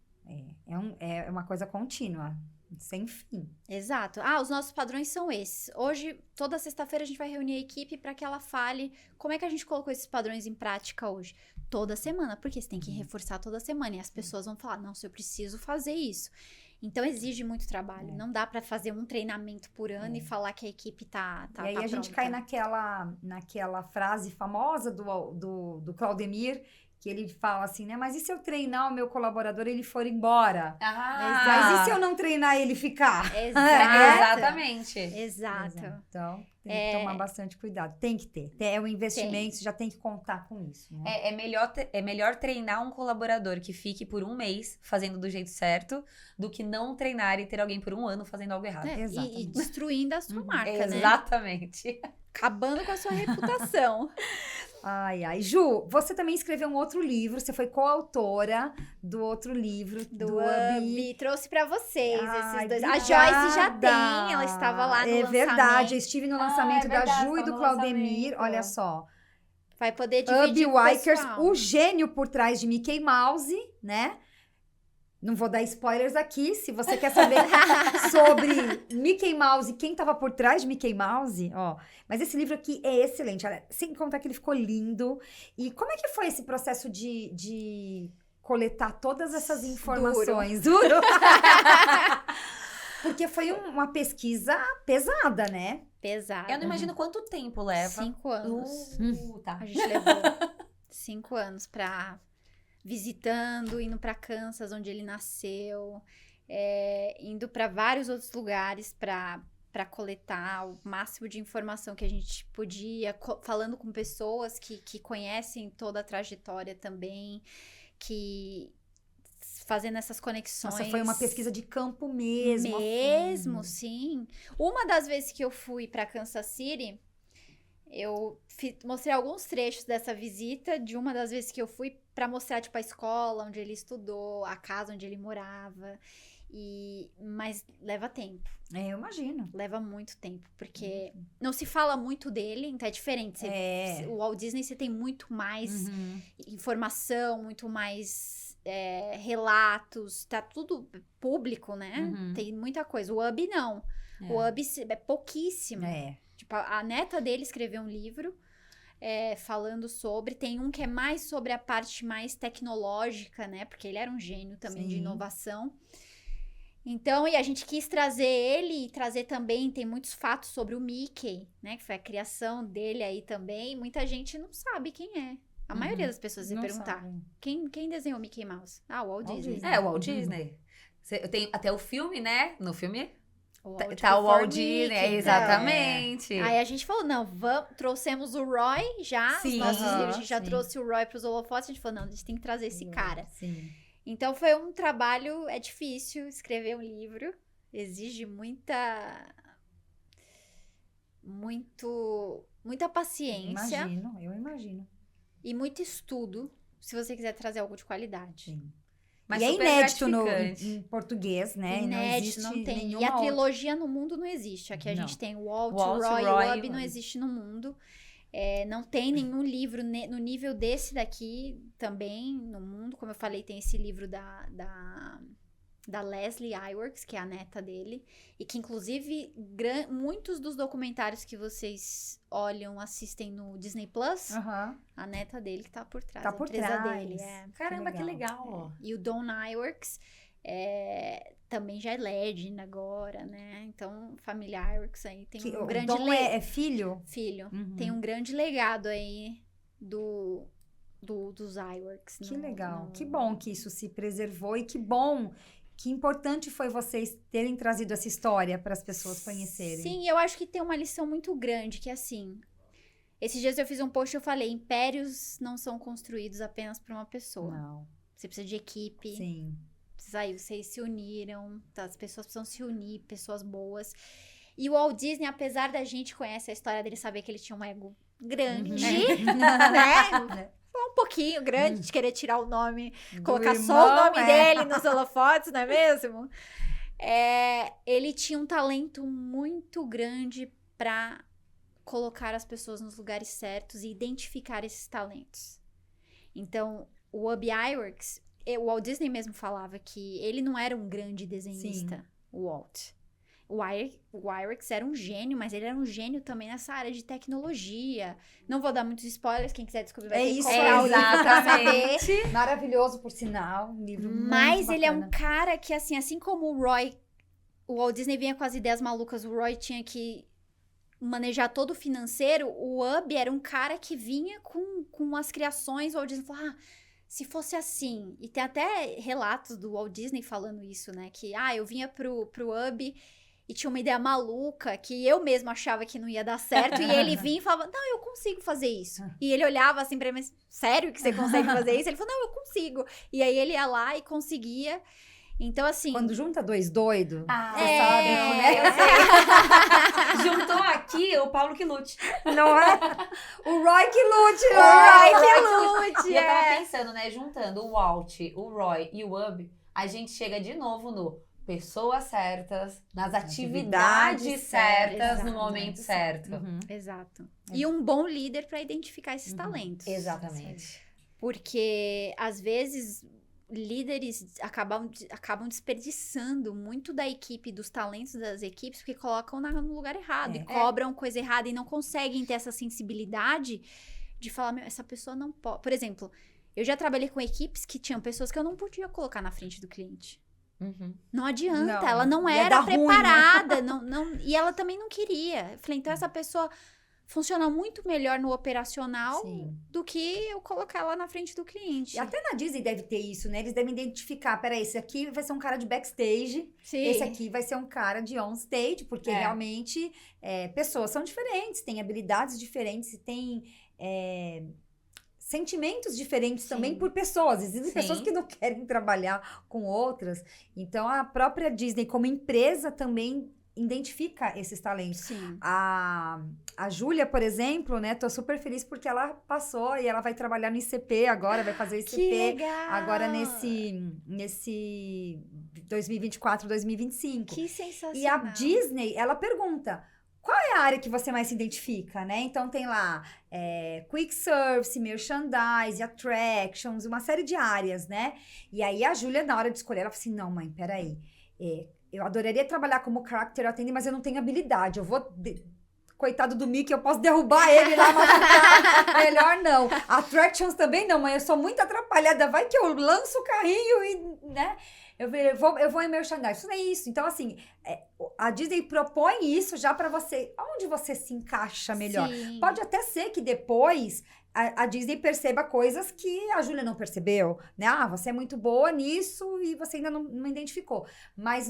É uma coisa contínua, sem fim. Exato. Os nossos padrões são esses. Hoje, toda sexta-feira, a gente vai reunir a equipe para que ela fale como é que a gente colocou esses padrões em prática hoje. Toda semana, porque você tem que reforçar toda semana. E as pessoas vão falar, não, se eu preciso fazer isso. Então, exige muito trabalho. Não dá para fazer um treinamento por ano e falar que a equipe tá E aí a gente pronta. cai naquela frase famosa do Claudemir, que ele fala assim, né? Mas e se eu treinar o meu colaborador e ele for embora? Mas e se eu não treinar ele ficar? Exato. Exatamente. Exato. Então, tem que tomar bastante cuidado. Tem que ter. É um investimento, você já tem que contar com isso. Né? É melhor treinar um colaborador que fique por um mês fazendo do jeito certo do que não treinar e ter alguém por um ano fazendo algo errado. E Exatamente. destruindo a sua marca, né? Exatamente. Acabando com a sua reputação. Ai. Ju, você também escreveu um outro livro, você foi coautora do outro livro, Do Up. Up. Trouxe pra vocês Ai, esses dois. A obrigada. Joyce já tem, ela estava lá no lançamento. verdade, eu estive no lançamento da verdade, Ju e estava do no Claudemir, lançamento. olha só. Vai poder Up dividir com o Wikers, pessoal. o gênio por trás de Mickey Mouse, né? Não vou dar spoilers aqui, se você quer saber sobre Mickey Mouse e quem estava por trás de Mickey Mouse, ó. Mas esse livro aqui é excelente, olha, sem contar que ele ficou lindo. E como é que foi esse processo de coletar todas essas informações? Duro? Porque foi uma pesquisa pesada, né? Pesado. Eu não imagino quanto tempo leva. 5 anos. Tá. A gente levou 5 anos pra... visitando, indo pra Kansas, onde ele nasceu, indo pra vários outros lugares pra coletar o máximo de informação que a gente podia, falando com pessoas que conhecem toda a trajetória também, que fazendo essas conexões. Nossa, foi uma pesquisa de campo mesmo. a Mesmo, fundo. sim. Uma das vezes que eu fui pra Kansas City, eu mostrei alguns trechos dessa visita, de uma das vezes que eu fui pra mostrar, tipo, a escola onde ele estudou, a casa onde ele morava. Mas leva tempo. Eu imagino. Leva muito tempo, porque não se fala muito dele, então é diferente. O Walt Disney, você tem muito mais informação, muito mais relatos, tá tudo público, né? Uhum. Tem muita coisa. O Hub, não. O Hub é pouquíssimo. Tipo, a neta dele escreveu um livro falando sobre. Tem um que é mais sobre a parte mais tecnológica, né? Porque ele era um gênio também de Sim. inovação. Então, e a gente quis trazer ele e trazer também, tem muitos fatos sobre o Mickey, né? Que foi a criação dele aí também. Muita gente não sabe quem é. A maioria das pessoas se Não perguntar. sabe. Quem desenhou Mickey Mouse? O Walt Disney. Disney. É, o Walt Disney. Eu tenho até o filme, né? No filme O tá o Walt for Disney, Mickey, exatamente. Aí a gente falou, não, trouxemos o Roy já, Sim. os nossos Aham, livros, a gente já sim. trouxe o Roy pros holofotes, a gente falou, não, a gente tem que trazer esse cara. Sim. Então foi um trabalho, é difícil escrever um livro, exige muita paciência Eu imagino. e muito estudo, se você quiser trazer algo de qualidade. Sim. Mas e é super inédito gratificante. em português, né? Inédito, não não existe tem. E nenhuma a outra. trilogia no mundo não existe. Aqui a Não. gente tem o Walt, Walt, Roy e Roy o e Ub, o não Ub. existe no mundo. Não tem nenhum livro no nível desse daqui também no mundo. Como eu falei, tem esse livro da Leslie Iwerks, que é a neta dele. E que, inclusive, muitos dos documentários que vocês olham, assistem no Disney Plus, Aham. a neta dele que tá por trás. Tá a por empresa trás. dele. É. Caramba, que legal. legal. E o Don Iwerks também já é legend agora, né? Então, família Iwerks aí tem um O grande Dom é filho? filho. Uhum. Tem um grande legado aí dos Iwerks. Que legal. Que bom que isso se preservou e que bom, que importante foi vocês terem trazido essa história para as pessoas conhecerem. Sim, eu acho que tem uma lição muito grande, que é assim... Esses dias eu fiz um post e eu falei, impérios não são construídos apenas por uma pessoa. Não. Você precisa de equipe. Sim. Aí vocês se uniram, tá? As pessoas precisam se unir, pessoas boas. E o Walt Disney, apesar da gente conhecer a história dele, saber que ele tinha um ego grande, né? Um pouquinho grande de querer tirar o nome, colocar só o nome dele nos holofotes, não é mesmo? Ele tinha um talento muito grande para colocar as pessoas nos lugares certos e identificar esses talentos. Então, o Ub Iwerks, o Walt Disney mesmo falava que ele não era um grande desenhista, o Walt. O Iwerks era um gênio, mas ele era um gênio também nessa área de tecnologia. Não vou dar muitos spoilers, quem quiser descobrir vai ter que comprar o livro pra saber. Maravilhoso, por sinal. Um livro Mas muito ele é bacana. um cara que, assim como o Roy, o Walt Disney vinha com as ideias malucas, o Roy tinha que manejar todo o financeiro, o Ub era um cara que vinha com as criações, o Walt Disney falou, se fosse assim, e tem até relatos do Walt Disney falando isso, né, que, eu vinha pro Ub e tinha uma ideia maluca, que eu mesmo achava que não ia dar certo, e ele vinha e falava, não, eu consigo fazer isso. E ele olhava assim pra mim, sério que você consegue fazer isso? Ele falou, não, eu consigo. E aí ele ia lá e conseguia. Então, assim... Quando junta dois doidos, você é, sabe, né? Eu sei. Juntou aqui o Paulo que lute. Não é? O Roy que lute, O Roy que lute, E eu tava pensando, né, juntando o Walt, o Roy e o Ub, a gente chega de novo no pessoas certas, nas atividades certas, no momento certo. Uhum. Exato. E um bom líder para identificar esses talentos. Exatamente. Porque, às vezes, líderes acabam desperdiçando muito da equipe, dos talentos das equipes, porque colocam no lugar errado. E cobram coisa errada e não conseguem ter essa sensibilidade de falar, essa pessoa não pode... Por exemplo, eu já trabalhei com equipes que tinham pessoas que eu não podia colocar na frente do cliente. Uhum. Não adianta, Não, ela não ia era dar ruim, né? preparada, e ela também não queria. Eu falei, então essa pessoa funciona muito melhor no operacional Sim. do que eu colocar ela na frente do cliente. E até na Disney deve ter isso, né? Eles devem identificar, peraí, esse aqui vai ser um cara de backstage, Sim. esse aqui vai ser um cara de on-stage, porque realmente pessoas são diferentes, têm habilidades diferentes e têm sentimentos diferentes também por pessoas. Existem pessoas que não querem trabalhar com outras. Então, a própria Disney, como empresa, também identifica esses talentos. Sim. A Júlia, por exemplo, né? Tô super feliz porque ela passou e ela vai trabalhar no ICP agora, vai fazer o ICP. Que legal! Agora nesse 2024, 2025. Que sensacional. E a Disney, ela pergunta, qual é a área que você mais se identifica, né? Então tem lá Quick Service, Merchandise, Attractions, uma série de áreas, né? E aí a Júlia, na hora de escolher, ela falou assim, não, mãe, peraí. Eu adoraria trabalhar como character attendant, mas eu não tenho habilidade. Eu vou... Coitado do Mickey, eu posso derrubar ele lá, machucar. Melhor não. Attractions também não, mãe. Eu sou muito atrapalhada. Vai que eu lanço o carrinho e, né? Eu vou em merchandise. Isso não é isso. Então, assim, a Disney propõe isso já pra você. Onde você se encaixa melhor? Sim. Pode até ser que depois a Disney perceba coisas que a Júlia não percebeu, né? Você é muito boa nisso e você ainda não identificou. Mas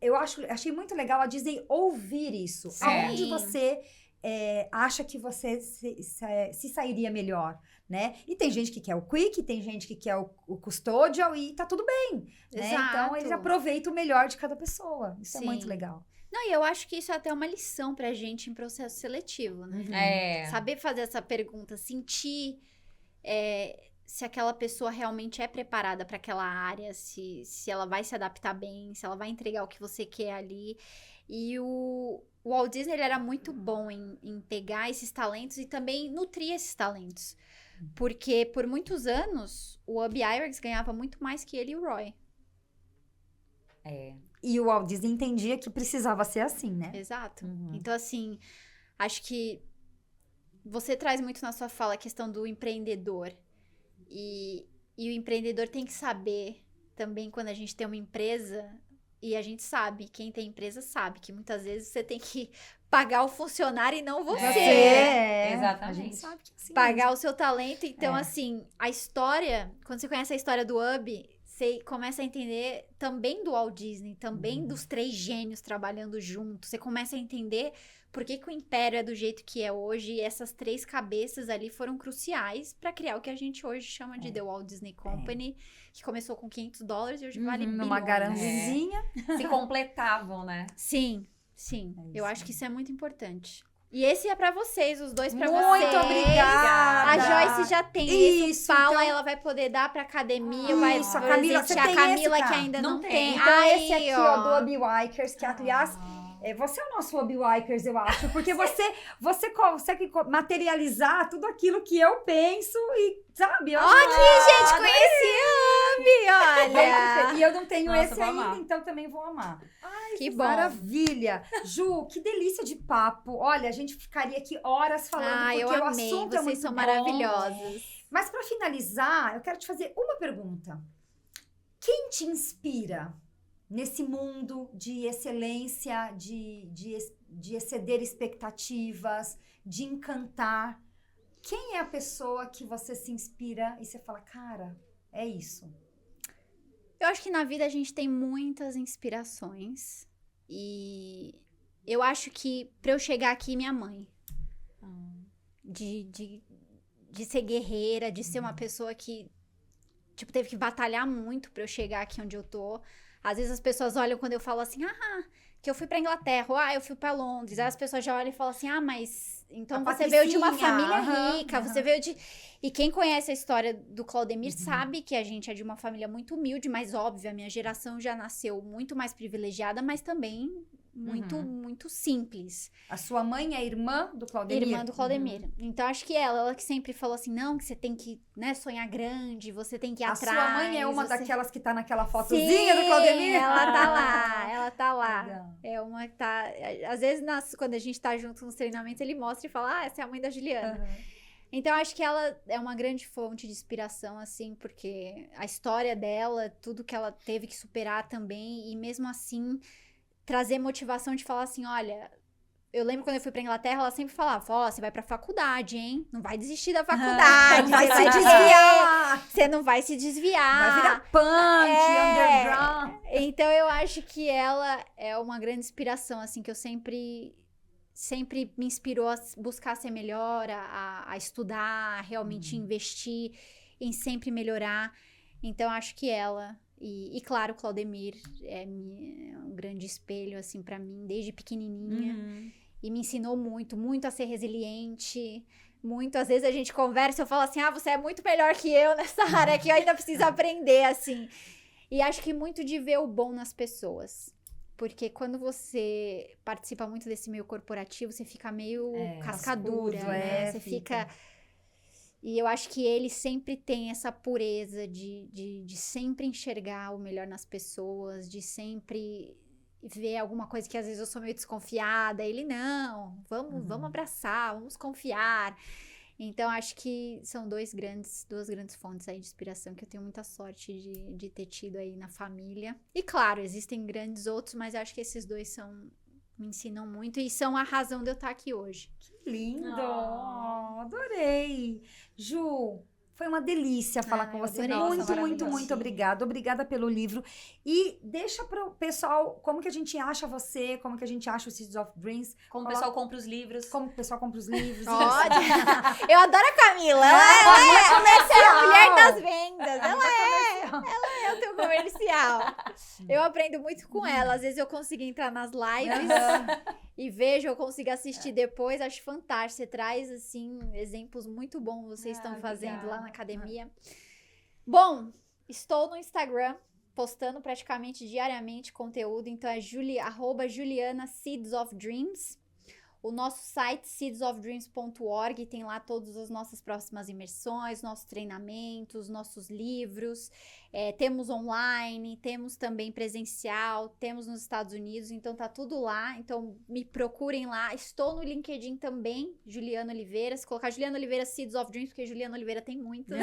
eu achei muito legal a Disney ouvir isso. Sim. Aonde você acha que você se sairia melhor, né? E tem gente que quer o Quick, tem gente que quer o Custodial e tá tudo bem, né? Exato. Então, eles aproveitam o melhor de cada pessoa. Isso é muito Sim. legal. Não, e eu acho que isso é até uma lição pra gente em processo seletivo, né? É. Saber fazer essa pergunta, sentir se aquela pessoa realmente é preparada para aquela área, se ela vai se adaptar bem, se ela vai entregar o que você quer ali. E o Walt Disney ele era muito bom em pegar esses talentos e também nutrir esses talentos. Porque por muitos anos, o Ub Iwerks ganhava muito mais que ele e o Roy. E o Walt Disney entendia que precisava ser assim, né? Exato. Uhum. Então, assim, acho que você traz muito na sua fala a questão do empreendedor. E o empreendedor tem que saber também quando a gente tem uma empresa, e a gente sabe, quem tem empresa sabe, que muitas vezes você tem que pagar o funcionário e não você. Exatamente. A gente sabe que assim Pagar o seu talento. Então, É. assim, a história, quando você conhece a história do Ub, você começa a entender também do Walt Disney, também dos 3 gênios trabalhando juntos. Você começa a entender por que o Império é do jeito que é hoje. E essas 3 cabeças ali foram cruciais para criar o que a gente hoje chama de The Walt Disney Company, que começou com $500 e hoje vale numa bilhões. garagenzinha. Se completavam, né? Sim, sim. É Eu isso. acho que isso é muito importante. E esse é pra vocês, os dois pra Muito vocês. obrigada. A Joyce já tem esse, Isso, Paula, então- ela vai poder dar pra academia, vai Isso, a Camila, você presentear tem a Camila esse, que cara? ainda Não não tem. tem. Então Aí, esse aqui, ó, do Ub Iwerks, que aliás, você é o nosso Ub Iwerks, eu acho, porque você consegue materializar tudo aquilo que eu penso e, sabe? Ó, que gente, conheci a Ub, olha. E eu não tenho Nossa, esse vou ainda, amar. então também vou amar. Ai, Que bom. maravilha. Ju, que delícia de papo. Olha, a gente ficaria aqui horas falando, Ah, porque eu o amei, assunto é vocês muito são bom. maravilhosos. Mas para finalizar, eu quero te fazer uma pergunta. Quem te inspira nesse mundo de excelência, de exceder expectativas, de encantar? Quem é a pessoa que você se inspira e você fala, cara, é isso? Eu acho que na vida a gente tem muitas inspirações. E eu acho que pra eu chegar aqui, minha mãe. De ser guerreira, de ser uma pessoa que, tipo, teve que batalhar muito pra eu chegar aqui onde eu tô. Às vezes as pessoas olham quando eu falo assim, que eu fui pra Inglaterra, ou eu fui pra Londres. Aí as pessoas já olham e falam assim, mas então A você veio de uma Patricinha, família aham, rica, aham. você veio de... E quem conhece a história do Claudemir sabe que a gente é de uma família muito humilde, mas óbvio, a minha geração já nasceu muito mais privilegiada, mas também muito simples. A sua mãe é irmã do Claudemir? Irmã do Claudemir. Então, acho que ela que sempre falou assim, não, que você tem que, né, sonhar grande, você tem que ir A atrás. sua mãe é uma você... daquelas que tá naquela Sim, fotozinha do Claudemir? ela tá lá, ela tá lá. Legal. É uma que tá... Às vezes, quando a gente tá junto nos treinamentos, ele mostra e fala, essa é a mãe da Juliana. Aham. Então, acho que ela é uma grande fonte de inspiração, assim, porque a história dela, tudo que ela teve que superar também, e mesmo assim, trazer motivação de falar assim, olha... Eu lembro quando eu fui pra Inglaterra, ela sempre falava, você vai pra faculdade, hein? Não vai desistir da faculdade, Vai você se vai desviar! Você não vai se desviar. Vai virar punk, underground. Então, eu acho que ela é uma grande inspiração, assim, que eu sempre me inspirou a buscar ser melhor, a estudar, a realmente investir em sempre melhorar. Então, acho que ela... E claro, o Claudemir é um grande espelho, assim, pra mim, desde pequenininha. E me ensinou muito, muito a ser resiliente. Muito, às vezes a gente conversa e eu falo assim, você é muito melhor que eu nessa área, que eu ainda preciso aprender, assim. E acho que muito de ver o bom nas pessoas. Porque quando você participa muito desse meio corporativo, você fica meio cascadura, cascudo, né? Você fica... E eu acho que ele sempre tem essa pureza de sempre enxergar o melhor nas pessoas, de sempre ver alguma coisa que às vezes eu sou meio desconfiada. Ele, não, vamos abraçar, vamos confiar. Então, acho que são duas grandes fontes aí de inspiração que eu tenho muita sorte de ter tido aí na família. E claro, existem grandes outros, mas eu acho que esses dois me ensinam muito e são a razão de eu estar aqui hoje. Que lindo! Adorei! Ju, foi uma delícia falar com eu você. adorei, Muito, nossa, muito, maravilhoso. muito obrigada. Obrigada pelo livro. E deixa pro pessoal como que a gente acha você, como que a gente acha o Seeds of Dreams, Como o pessoal compra os livros. como que o pessoal compra os livros. Pode. Eu adoro a Camila. Ela é a mulher das vendas. Ela é o teu comercial. Eu aprendo muito com ela. Às vezes eu consigo entrar nas lives e vejo, eu consigo assistir depois, acho fantástico. Você traz, assim, exemplos muito bons vocês estão fazendo obrigada. lá na academia. Bom, estou no Instagram, postando praticamente diariamente conteúdo, então é @Juliana Seeds of Dreams. O nosso site, seedsofdreams.org, tem lá todas as nossas próximas imersões, nossos treinamentos, nossos livros. Temos online, temos também presencial, temos nos Estados Unidos, então tá tudo lá. Então me procurem lá. Estou no LinkedIn também, Juliana Oliveira. Se colocar Juliana Oliveira Seeds of Dreams, porque Juliana Oliveira tem muitas.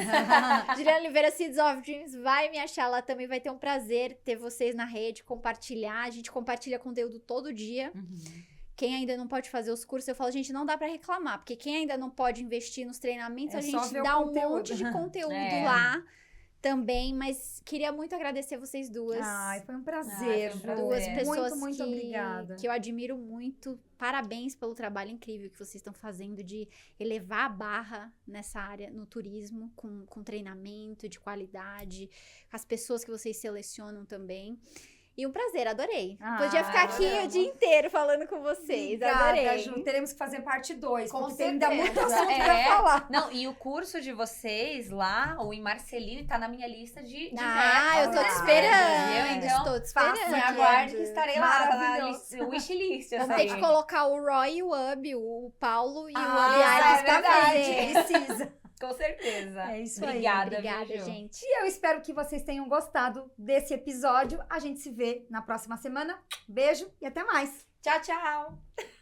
Juliana Oliveira Seeds of Dreams, vai me achar lá também. Vai ter um prazer ter vocês na rede, compartilhar. A gente compartilha conteúdo todo dia. Quem ainda não pode fazer os cursos, eu falo, gente, não dá pra reclamar, porque quem ainda não pode investir nos treinamentos, É a só gente ver o dá um conteúdo. monte de conteúdo É. lá também, mas queria muito agradecer vocês duas. Ai, foi um prazer. Ai, foi um Ju. Duas prazer. pessoas muito obrigada. que eu admiro muito. Parabéns pelo trabalho incrível que vocês estão fazendo de elevar a barra nessa área, no turismo, com treinamento de qualidade, as pessoas que vocês selecionam também. E um prazer, adorei. Podia ficar aqui o adoramos. dia inteiro falando com vocês, Obrigada, adorei. Ju. Teremos que fazer parte 2, Com porque tem ainda muito certeza. assunto pra falar. Não, e o curso de vocês lá, o em Marcelino, tá na minha lista de Ah, eu tô te Ah, esperando. entendeu? Então, estou te esperando. Me aguarde que estarei lá, tá na Maravilhoso. wishlist. Vamos essa ter que aí. colocar o Roy e o Up, o Paulo e o Ah, Up Artes é pra verdade. fazer. Precisa. Com certeza. É isso Obrigada, aí. Obrigada, viu, Ju? gente. E eu espero que vocês tenham gostado desse episódio. A gente se vê na próxima semana. Beijo e até mais. Tchau, tchau.